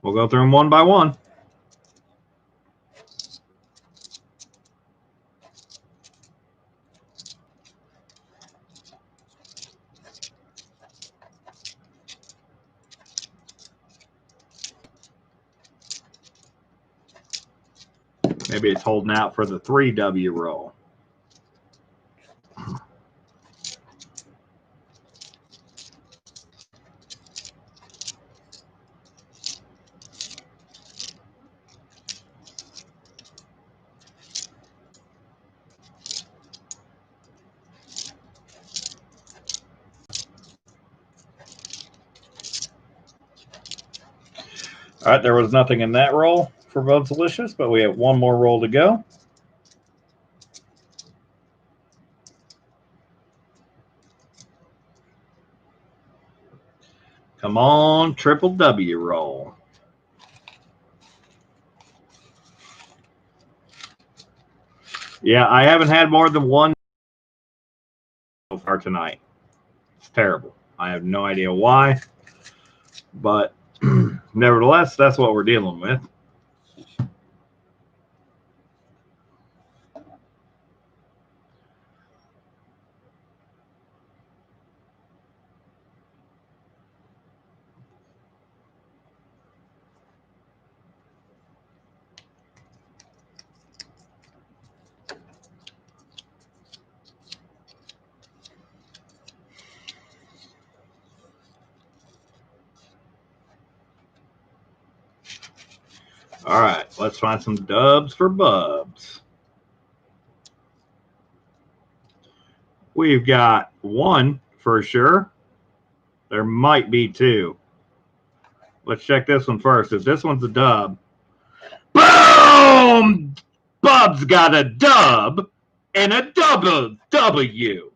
We'll go through them one by one. Maybe it's holding out for the 3W roll. All right, there was nothing in that roll for Bubs Delicious, but we have one more roll to go. Come on, triple W roll. Yeah, I haven't had more than one so far tonight. It's terrible. I have no idea why, but nevertheless, that's what we're dealing with. All right, let's find some dubs for Bubs. We've got one for sure. There might be two. Let's check this one first. If this one's a dub, boom! Bubs got a dub and a double W.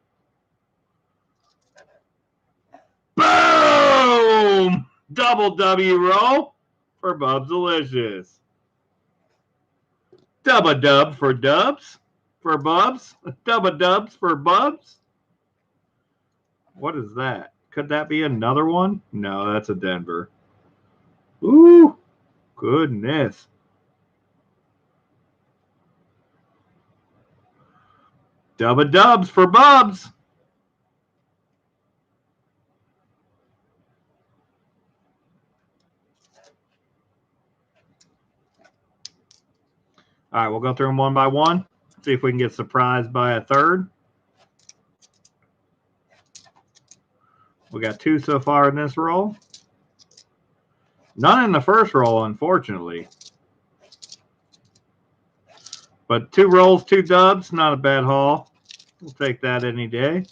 Boom! Double W roll for Bubs Delicious. Double dub for Dubs for Bubs. Double dubs for Bubs. What is that? Could that be another one? No, that's a Denver. Ooh, goodness. Double dubs for Bubs. All right, we'll go through them one by one. See if we can get surprised by a third. We got two so far in this roll. None in the first roll, unfortunately. But two rolls, two dubs, not a bad haul. We'll take that any day.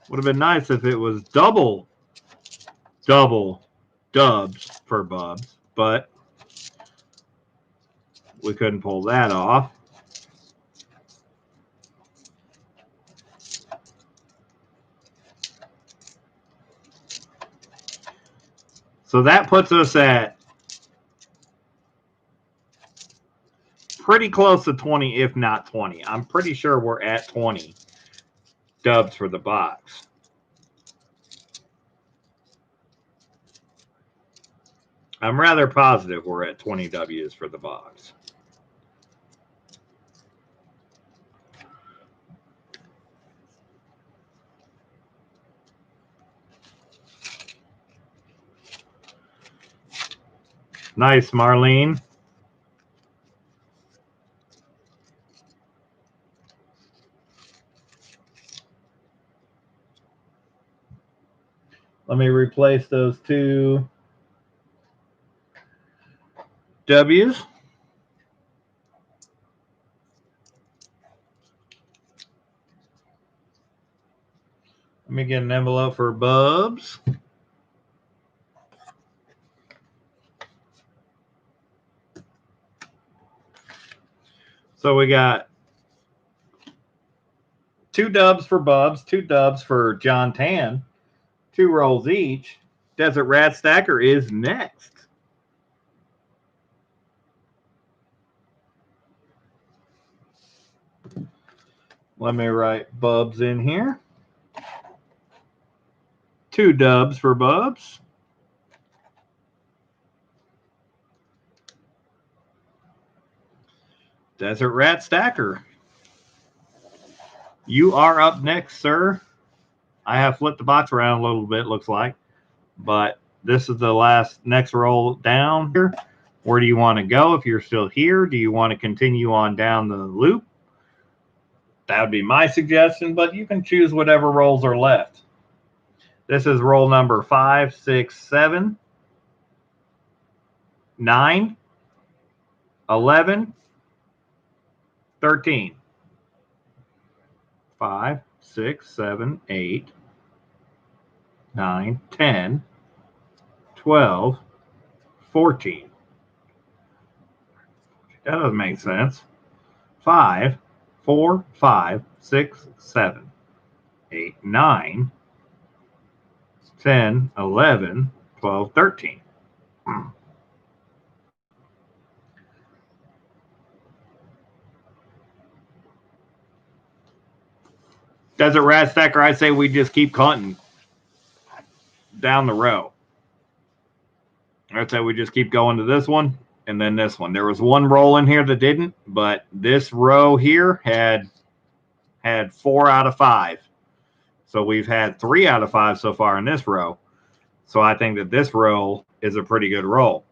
Would have been nice if it was double dubs for Bubs, but we couldn't pull that off. So that puts us at pretty close to 20, if not 20. I'm pretty sure we're at 20 dubs for the box. I'm rather positive we're at 20 W's for the box. Nice, Marlene. Let me replace those two W's. Let me get an envelope for Bubs. So we got 2 dubs for Bubs, 2 dubs for John Tan, 2 rolls each. Desert Rat Stacker is next. Let me write Bubs in here. 2 dubs for Bubs. Desert Rat Stacker. You are up next, sir. I have flipped the box around a little bit, looks like. But this is the next roll down here. Where do you want to go if you're still here? Do you want to continue on down the loop? That would be my suggestion, but you can choose whatever rolls are left. This is roll number 5, 6, 7, 9, 11, 13. 5, 6, 7, 8, 9, 10, 12, 14. That doesn't make sense. 5, 4, 5, 6, 7, 8, 9, 10, 11, 12, 13. Desert Rat Stacker, I say we just keep hunting down the row. I'd say we just keep going to this one and then this one. There was one roll in here that didn't, but this row here had 4 out of 5. So we've had 3 out of 5 so far in this row. So I think that this roll is a pretty good roll.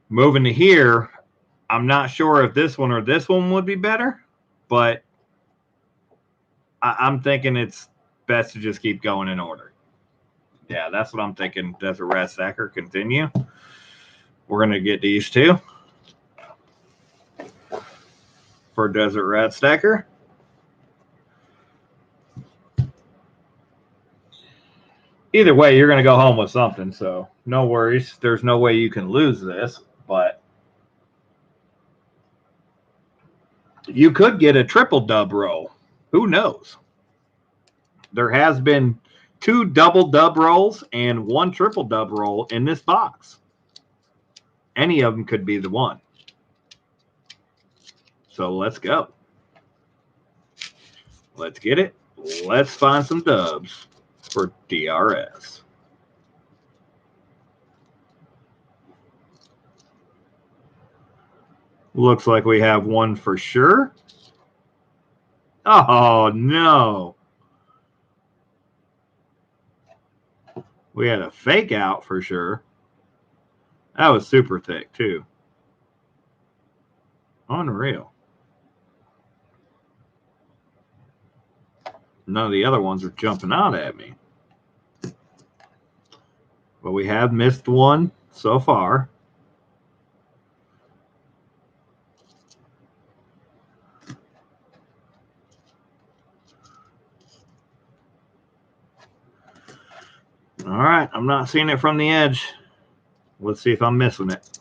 Moving to here, I'm not sure if this one or this one would be better, but I'm thinking it's best to just keep going in order. Yeah, that's what I'm thinking. Desert Rat Stacker, continue. We're going to get these 2 for Desert Rat Stacker. Either way, you're going to go home with something, so no worries. There's no way you can lose this, but you could get a triple dub roll. Who knows? There has been 2 double dub rolls and 1 triple dub roll in this box. Any of them could be the one. So let's go. Let's get it. Let's find some dubs for DRS. Looks like we have one for sure. Oh, no. We had a fake out for sure. That was super thick, too. Unreal. None of the other ones are jumping out at me. But we have missed one so far. All right, I'm not seeing it from the edge. Let's see if I'm missing it.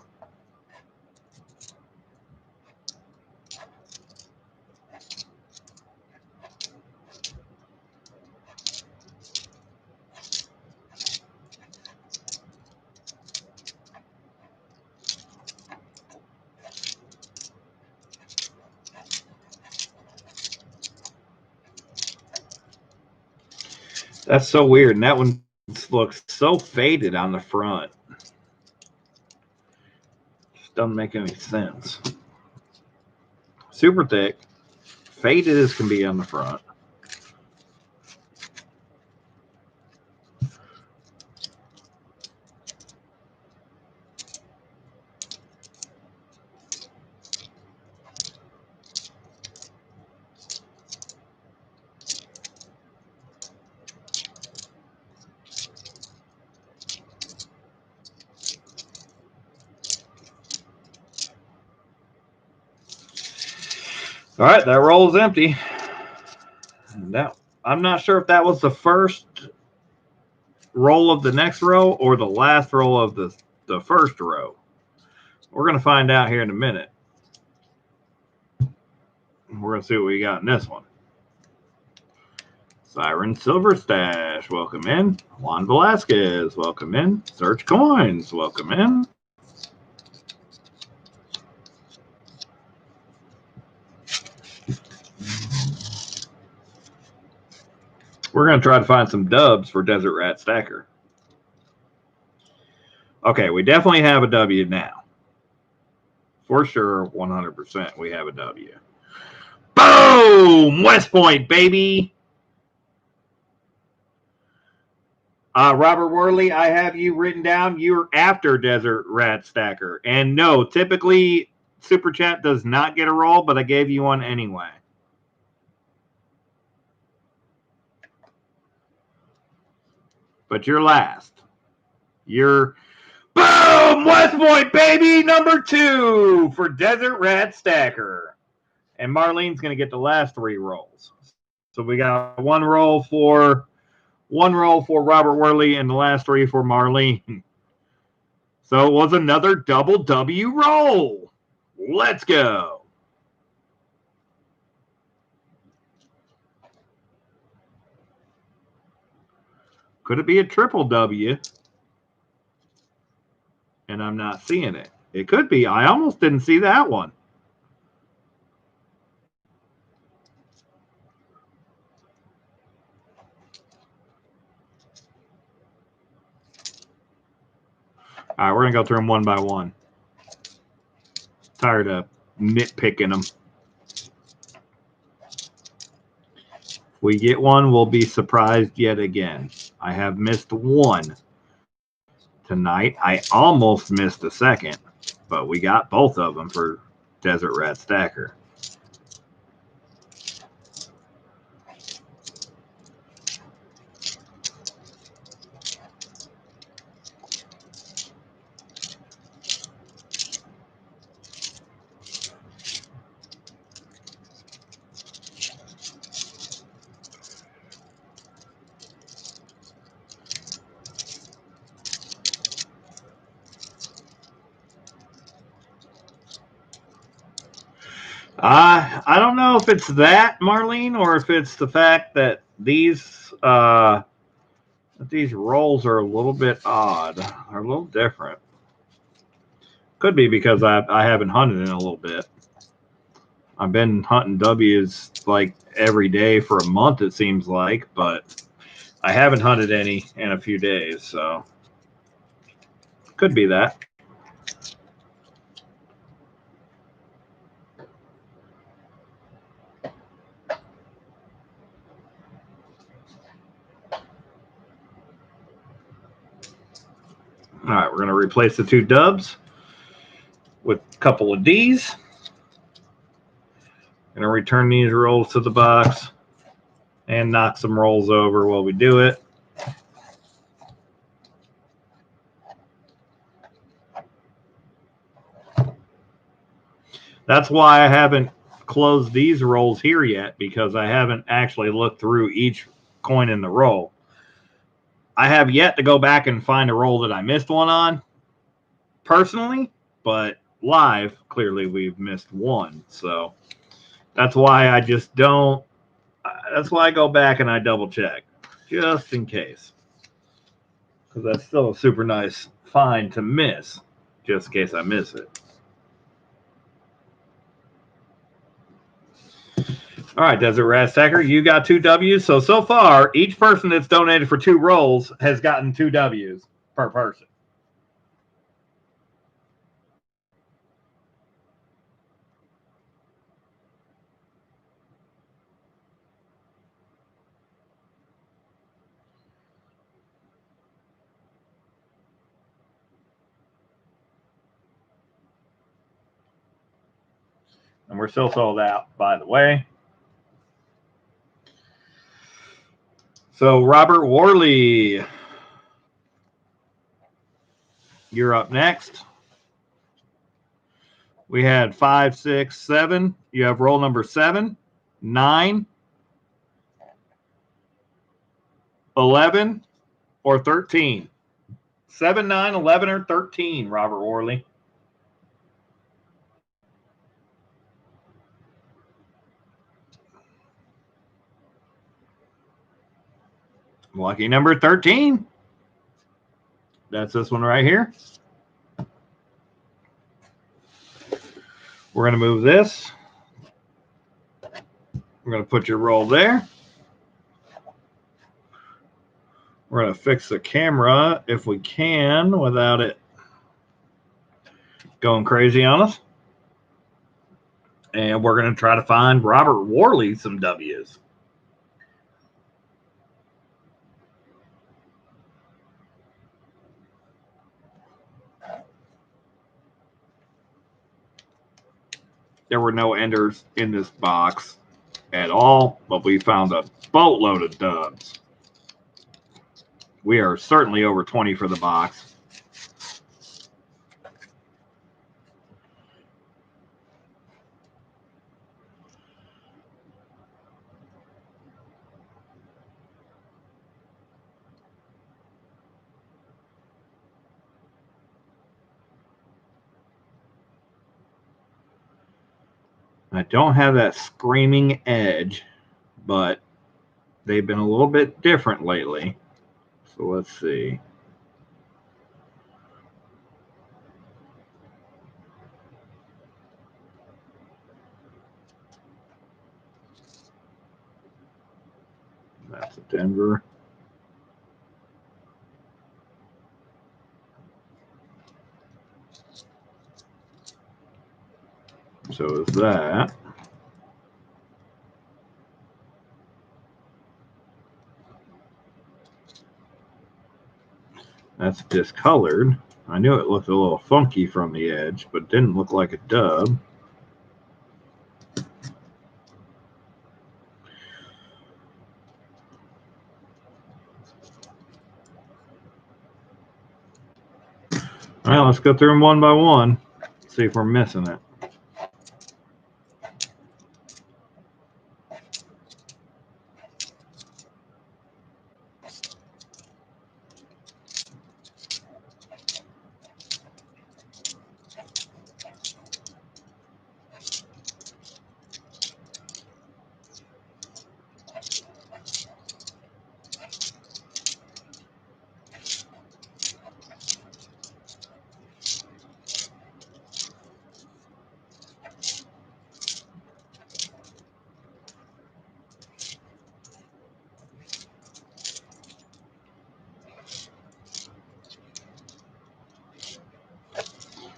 That's so weird. And that one looks so faded on the front. Just doesn't make any sense. Super thick. Faded as can be on the front. All right, that roll is empty. That I'm not sure if that was the first roll of the next row or the last roll of the first row. We're going to find out here in a minute. We're going to see what we got in this one. Siren Silver Stash, welcome in. Juan Velasquez, welcome in. Search Coins, welcome in. We're going to try to find some dubs for Desert Rat Stacker. Okay, we definitely have a W now. For sure, 100% we have a W. Boom! West Point, baby! Robert Worley, I have you written down. You're after Desert Rat Stacker. And no, typically Super Chat does not get a roll, but I gave you one anyway. But you're last. You're boom! West Point, baby! Number 2 for Desert Rat Stacker. And Marlene's going to get the last 3 rolls. So we got one roll for Robert Worley and the last 3 for Marlene. So it was another double W roll. Let's go. Could it be a triple W? And I'm not seeing it. It could be. I almost didn't see that one. All right, we're going to go through them one by one. Tired of nitpicking them. If we get one, we'll be surprised yet again. I have missed one tonight. I almost missed a second, but we got both of them for Desert Rat Stacker. I don't know if it's that, Marlene, or if it's the fact that these rolls are a little bit odd. They're a little different. Could be because I haven't hunted in a little bit. I've been hunting W's like every day for a month, it seems like, but I haven't hunted any in a few days, so could be that. All right, we're going to replace the 2 dubs with a couple of D's. Going to return these rolls to the box and knock some rolls over while we do it. That's why I haven't closed these rolls here yet, because I haven't actually looked through each coin in the roll. I have yet to go back and find a roll that I missed one on personally, but live, clearly we've missed one. So that's why I just don't. That's why I go back and I double check just in case, because that's still a super nice find to miss, just in case I miss it. All right, Desert Rat Stacker, you got 2 W's. So far, each person that's donated for 2 rolls has gotten 2 W's per person. And we're still sold out, by the way. So, Robert Worley, you're up next. We had 5, 6, 7. You have roll number 7, 9, 11, or 13. 7, 9, 11, or 13, Robert Worley. Lucky number 13. That's this one right here. We're going to move this. We're going to put your roll there. We're going to fix the camera if we can without it going crazy on us. And we're going to try to find Robert Worley some W's. There were no enders in this box at all, but we found a boatload of dubs. We are certainly over 20 for the box. I don't have that screaming edge, but they've been a little bit different lately. So let's see. That's a Denver. So is that. That's discolored. I knew it looked a little funky from the edge, but didn't look like a dub. All right, let's go through them one by one. See if we're missing it.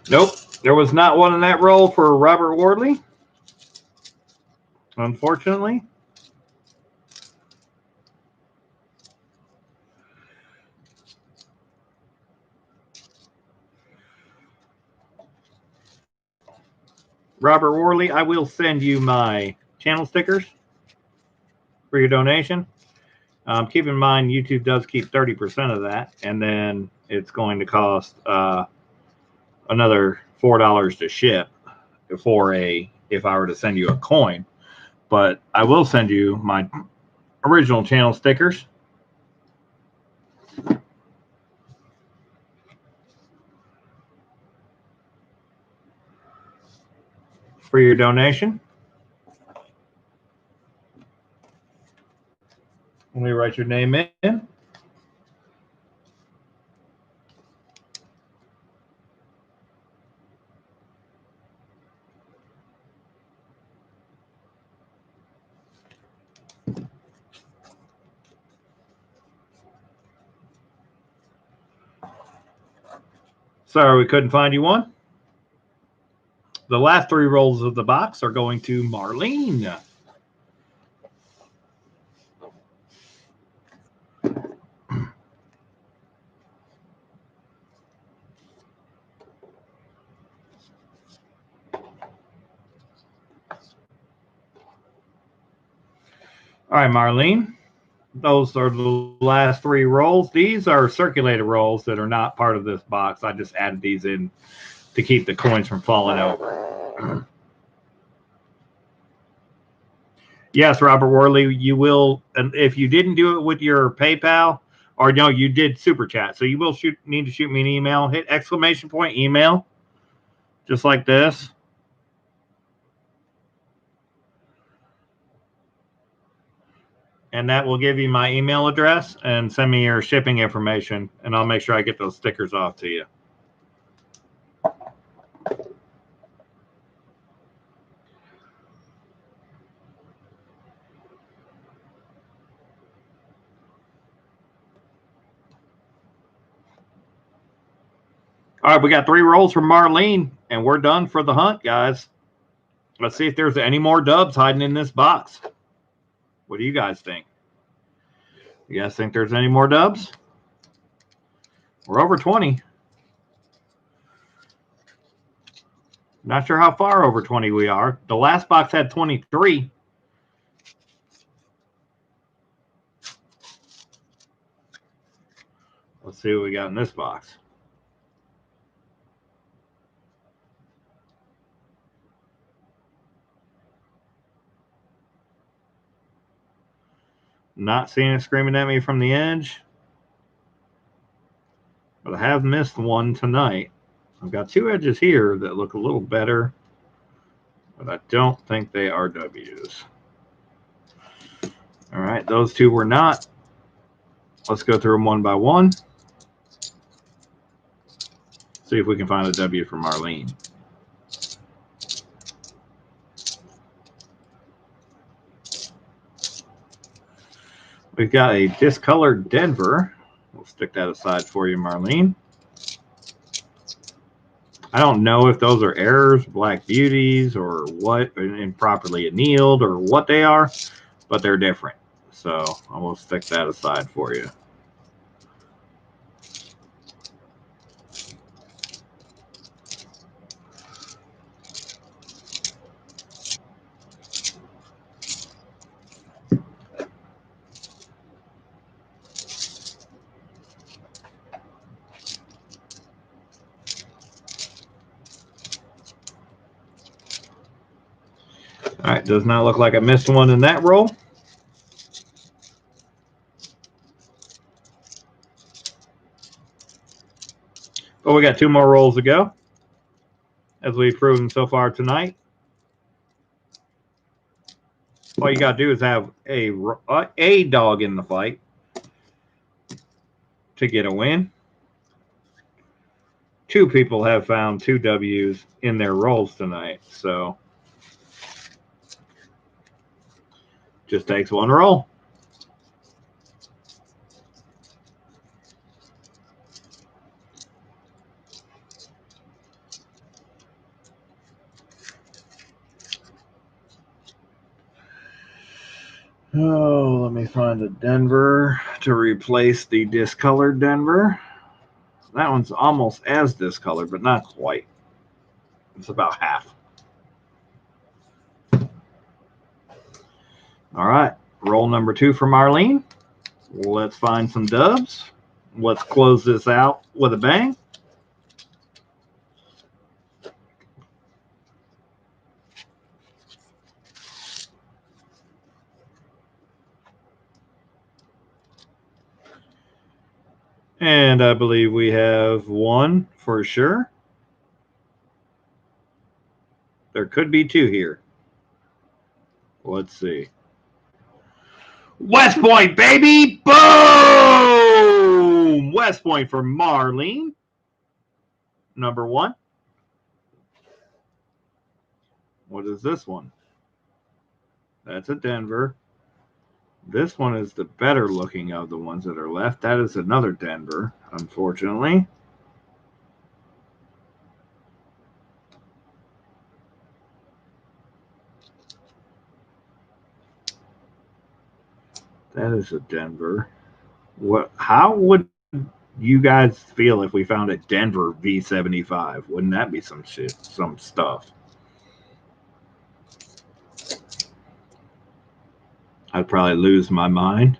Nope, there was not one in that roll for Robert Worley, unfortunately. Robert Worley, I will send you my channel stickers for your donation. Keep in mind, YouTube does keep 30% of that, and then it's going to cost another $4 to ship if I were to send you a coin. But I will send you my original channel stickers. For your donation. Let me write your name in. Sorry we couldn't find you one. The last 3 rolls of the box are going to Marlene. All right, Marlene. Those are the last 3 rolls. These are circulated rolls that are not part of this box. I just added these in to keep the coins from falling over. Yes, Robert Worley, you will. And if you didn't do it with your PayPal, or no, you did Super Chat, so you will need to shoot me an email. Hit exclamation point email, just like this. And that will give you my email address, and send me your shipping information, and I'll make sure I get those stickers off to you. All right, we got 3 rolls from Marlene, and we're done for the hunt, guys. Let's see if there's any more dubs hiding in this box. What do you guys think? You guys think there's any more dubs? We're over 20. Not sure how far over 20 we are. The last box had 23. Let's see what we got in this box. Not seeing it screaming at me from the edge. But I have missed one tonight. I've got 2 edges here that look a little better, but I don't think they are W's. All right, those 2 were not. Let's go through them one by one. See if we can find a W for Marlene. We've got a discolored Denver. We'll stick that aside for you, Marlene. I don't know if those are errors, black beauties, or what, improperly annealed, or what they are, but they're different. So I will stick that aside for you. All right, does not look like I missed one in that roll. But we got 2 more rolls to go, as we've proven so far tonight. All you got to do is have a dog in the fight to get a win. 2 people have found 2 W's in their rolls tonight, so just takes 1 roll. Oh, let me find a Denver to replace the discolored Denver. That one's almost as discolored, but not quite. It's about half. All right, roll number 2 for Marlene. Let's find some dubs. Let's close this out with a bang. And I believe we have 1 for sure. There could be 2 here. Let's see. West Point, baby! Boom! West Point for Marlene. Number 1. What is this one? That's a Denver. This one is the better looking of the ones that are left. That is another Denver, unfortunately. That is a Denver. How would you guys feel if we found a Denver V75? Wouldn't that be some shit, some stuff? I'd probably lose my mind.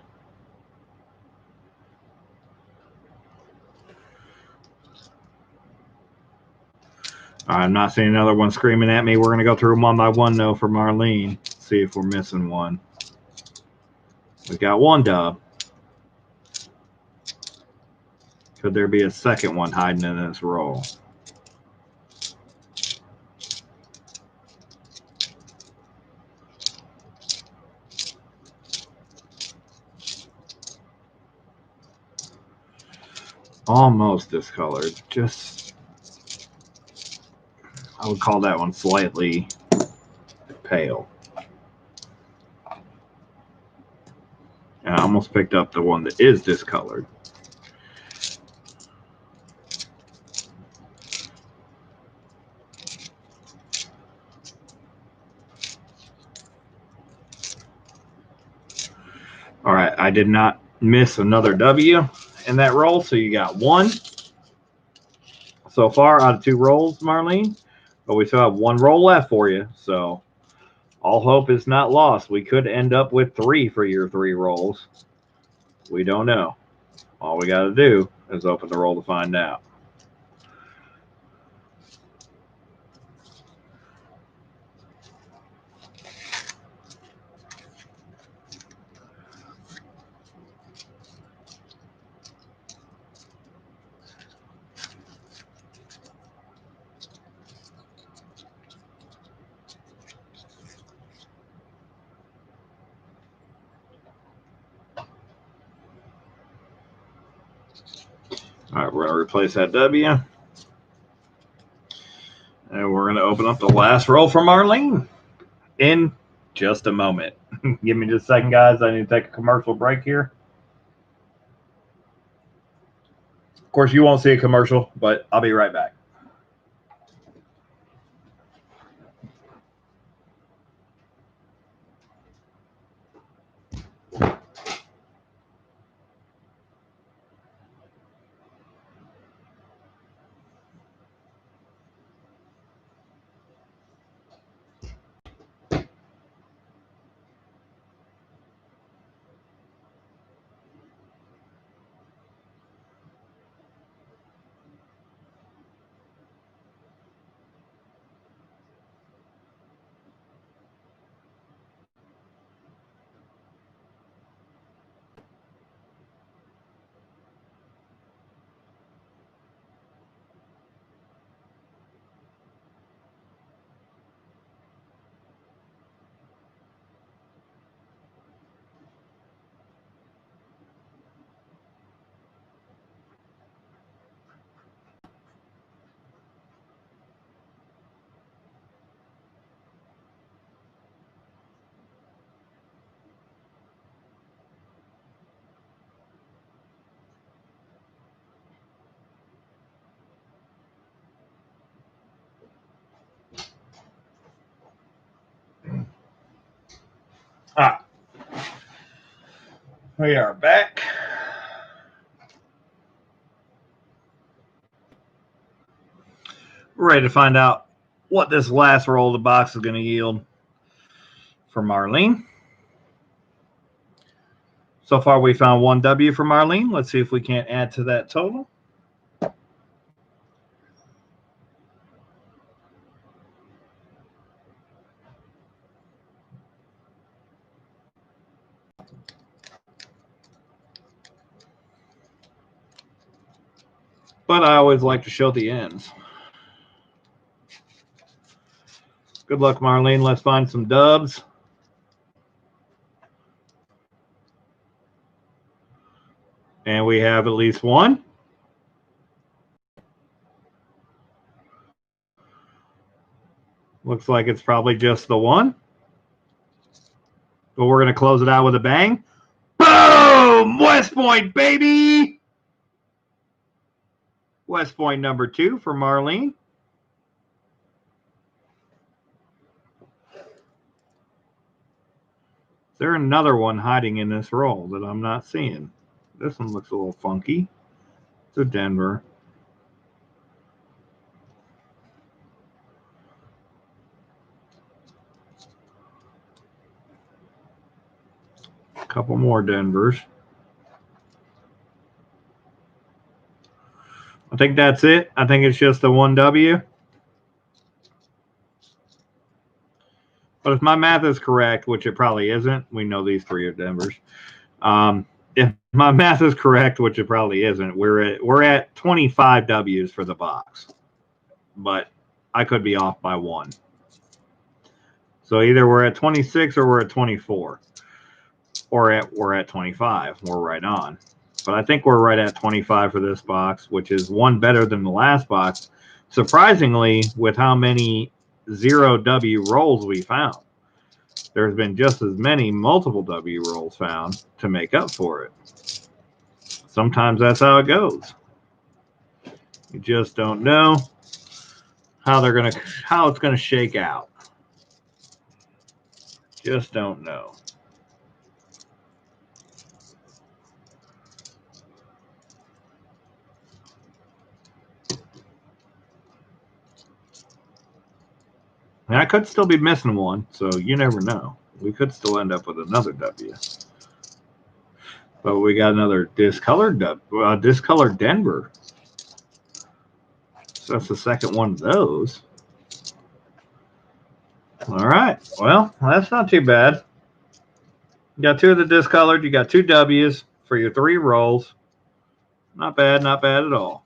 I'm not seeing another one screaming at me. We're going to go through them one by one, though, for Marlene. See if we're missing one. We got one dub. Could there be a second one hiding in this roll? Almost discolored. Just, I would call that one slightly pale. And I almost picked up the one that is discolored. All right, I did not miss another W in that roll, so you got one so far out of 2 rolls, Marlene. But we still have 1 roll left for you, so all hope is not lost. We could end up with 3 for your 3 rolls. We don't know. All we got to do is open the roll to find out. All right, we're going to replace that W. And we're going to open up the last roll for Marlene in just a moment. Give me just a second, guys. I need to take a commercial break here. Of course, you won't see a commercial, but I'll be right back. We are back. We're ready to find out what this last roll of the box is going to yield for Marlene. So far, we found 1 W for Marlene. Let's see if we can't add to that total. But I always like to show the ends. Good luck, Marlene. Let's find some dubs. And we have at least 1. Looks like it's probably just the 1. But we're going to close it out with a bang. Boom! West Point, baby! West Point number 2 for Marlene. Is there another one hiding in this roll that I'm not seeing? This one looks a little funky. It's a Denver. A couple more Denvers. I think that's it. I think it's just the 1 W. But if my math is correct, which it probably isn't, we know these three are Denvers. If my math is correct, which it probably isn't, we're at 25 W's for the box. But I could be off by one. So either we're at 26 or we're at 24. Or we're at 25. We're right on. But I think we're right at 25 for this box, which is one better than the last box. Surprisingly, with how many 0W rolls we found. There's been just as many multiple W rolls found to make up for it. Sometimes that's how it goes. You just don't know how it's gonna shake out. Just don't know. And I could still be missing one, so you never know. We could still end up with another W. But we got another discolored Denver. So that's the second one of those. All right. Well, that's not too bad. You got two of the discolored. You got two W's for your three rolls. Not bad. Not bad at all.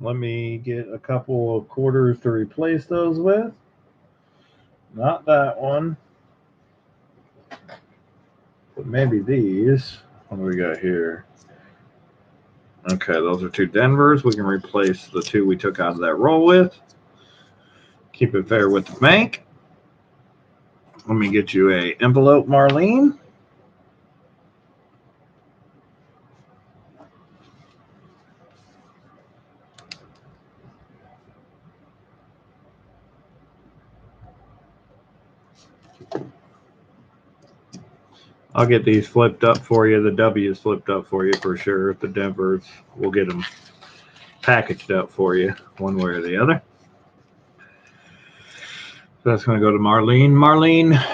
Let me get a couple of quarters to replace those with. Not that one. But maybe these. What do we got here? Okay, those are two Denvers. We can replace the two we took out of that roll with. Keep it fair with the bank. Let me get you a envelope, Marlene. I'll get these flipped up for you. The W's flipped up for you for sure. The Denvers, we'll get them packaged up for you one way or the other. So that's going to go to Marlene. Marlene,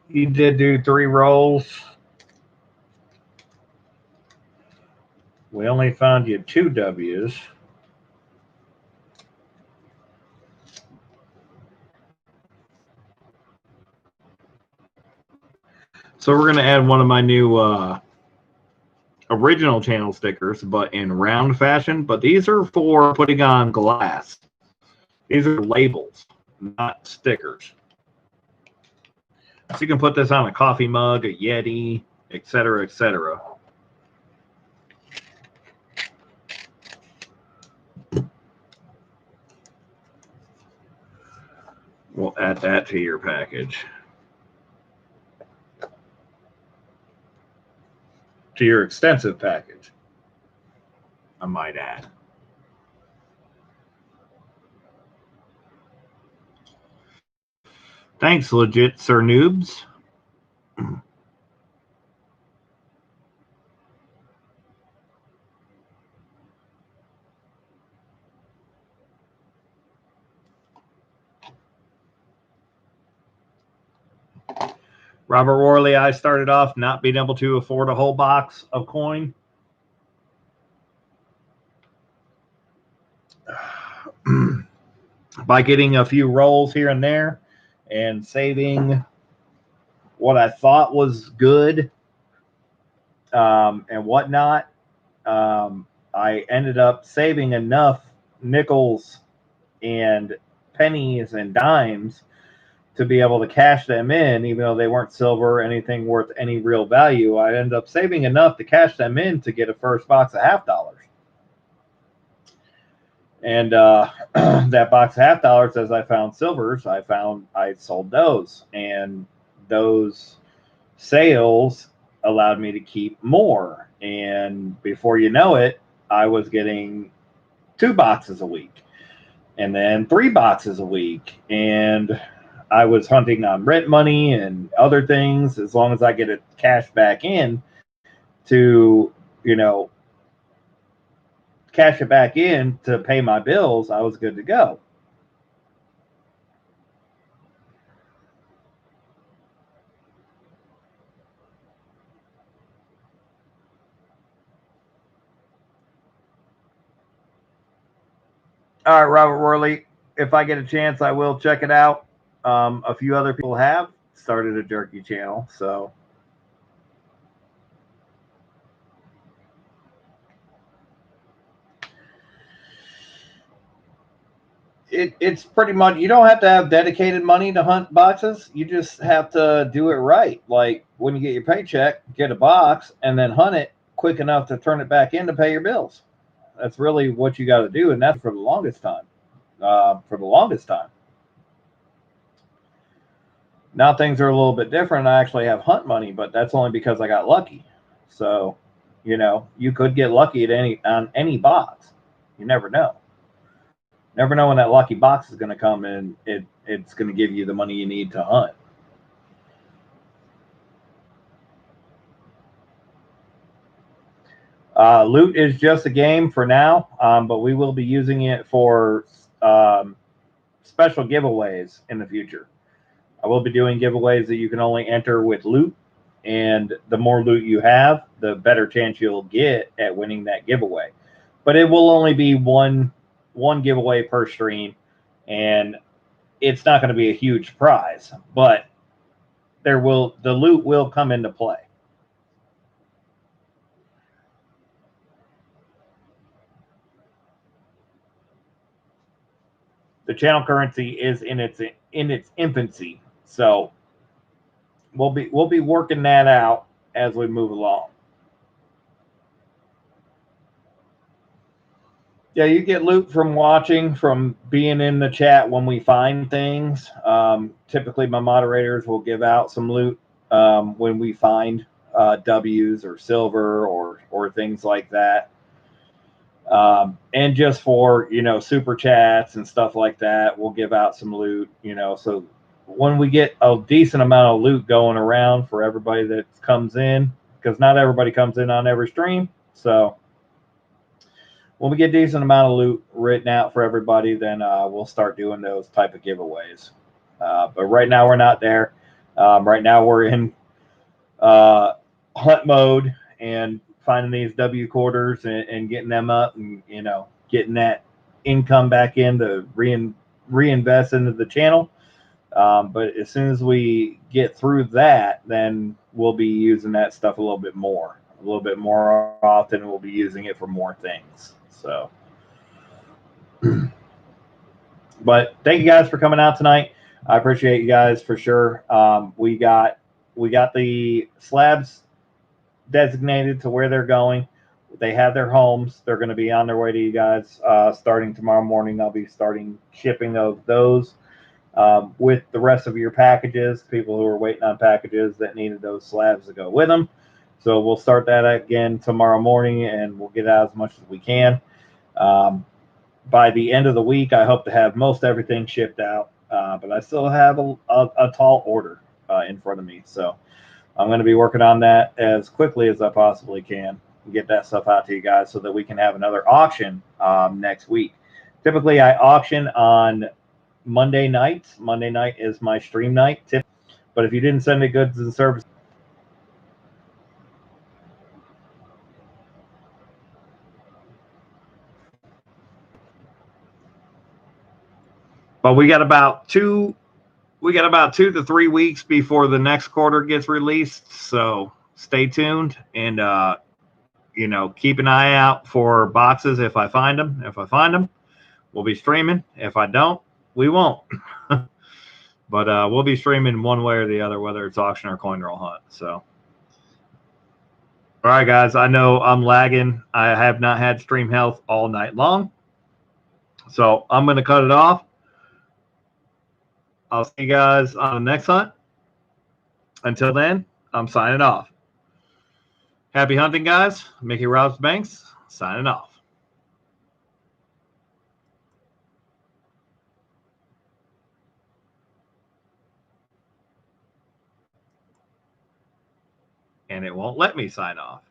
you did do three rolls. We only found you two W's. So we're going to add one of my new original channel stickers, but in round fashion. But these are for putting on glass. These are labels, not stickers. So you can put this on a coffee mug, a Yeti, etc., etc. We'll add that to your package. To your extensive package, I might add. Thanks, legit Sir Noobs. Robert Worley, I started off not being able to afford a whole box of coin. By getting a few rolls here and there and saving what I thought was good and whatnot, I ended up saving enough nickels and pennies and dimes to be able to cash them in, even though they weren't silver or anything worth any real value. I ended up saving enough to cash them in to get a first box of $50. And that box of $50, as I found silvers, I sold those. And those sales allowed me to keep more. And before you know it, I was getting 2 boxes a week and then 3 boxes a week. And I was hunting on rent money and other things. As long as I get it cash back in to, cash it back in to pay my bills, I was good to go. All right, Robert Worley. If I get a chance, I will check it out. A few other people have started a jerky channel, so it's pretty much, you don't have to have dedicated money to hunt boxes. You just have to do it right. Like when you get your paycheck, get a box and then hunt it quick enough to turn it back in to pay your bills. That's really what you got to do, and that's for the longest time. For the longest time. Now things are a little bit different. I actually have hunt money, but that's only because I got lucky. So, you could get lucky at any box. You never know. Never know when that lucky box is going to come and it's going to give you the money you need to hunt. Loot is just a game for now, but we will be using it for special giveaways in the future. I will be doing giveaways that you can only enter with loot, and the more loot you have, the better chance you'll get at winning that giveaway. But it will only be one giveaway per stream, and it's not going to be a huge prize, but the loot will come into play. The channel currency is in its infancy, so we'll be working that out as we move along. Yeah, you get loot from watching, from being in the chat when we find things. Typically, my moderators will give out some loot when we find W's or silver or things like that. And just for super chats and stuff like that, we'll give out some loot. So when we get a decent amount of loot going around for everybody that comes in, because not everybody comes in on every stream, so when we get a decent amount of loot written out for everybody, then we'll start doing those type of giveaways. But right now we're not there. Right now we're in hunt mode and finding these W quarters and getting them up, and getting that income back in to reinvest into the channel. But as soon as we get through that, then we'll be using that stuff a little bit more often. We'll be using it for more things. So, but thank you guys for coming out tonight. I appreciate you guys for sure. We got the slabs designated to where they're going. They have their homes. They're going to be on their way to you guys starting tomorrow morning. I'll be starting shipping of those with the rest of your packages, people who are waiting on packages that needed those slabs to go with them. So we'll start that again tomorrow morning, and we'll get out as much as we can. By the end of the week, I hope to have most everything shipped out, but I still have a tall order in front of me. So I'm going to be working on that as quickly as I possibly can and get that stuff out to you guys so that we can have another auction next week. Typically, I auction on Monday nights. Monday night is my stream night. But if you didn't send me goods and services, but we got about 2 to 3 weeks before the next quarter gets released. So stay tuned and keep an eye out for boxes. If I find them, we'll be streaming. If I don't, we won't. But we'll be streaming one way or the other, whether it's auction or coin roll hunt. So, all right, guys, I know I'm lagging. I have not had stream health all night long. So I'm going to cut it off. I'll see you guys on the next hunt. Until then, I'm signing off. Happy hunting, guys. Mickey Robs Banks, signing off. And it won't let me sign off.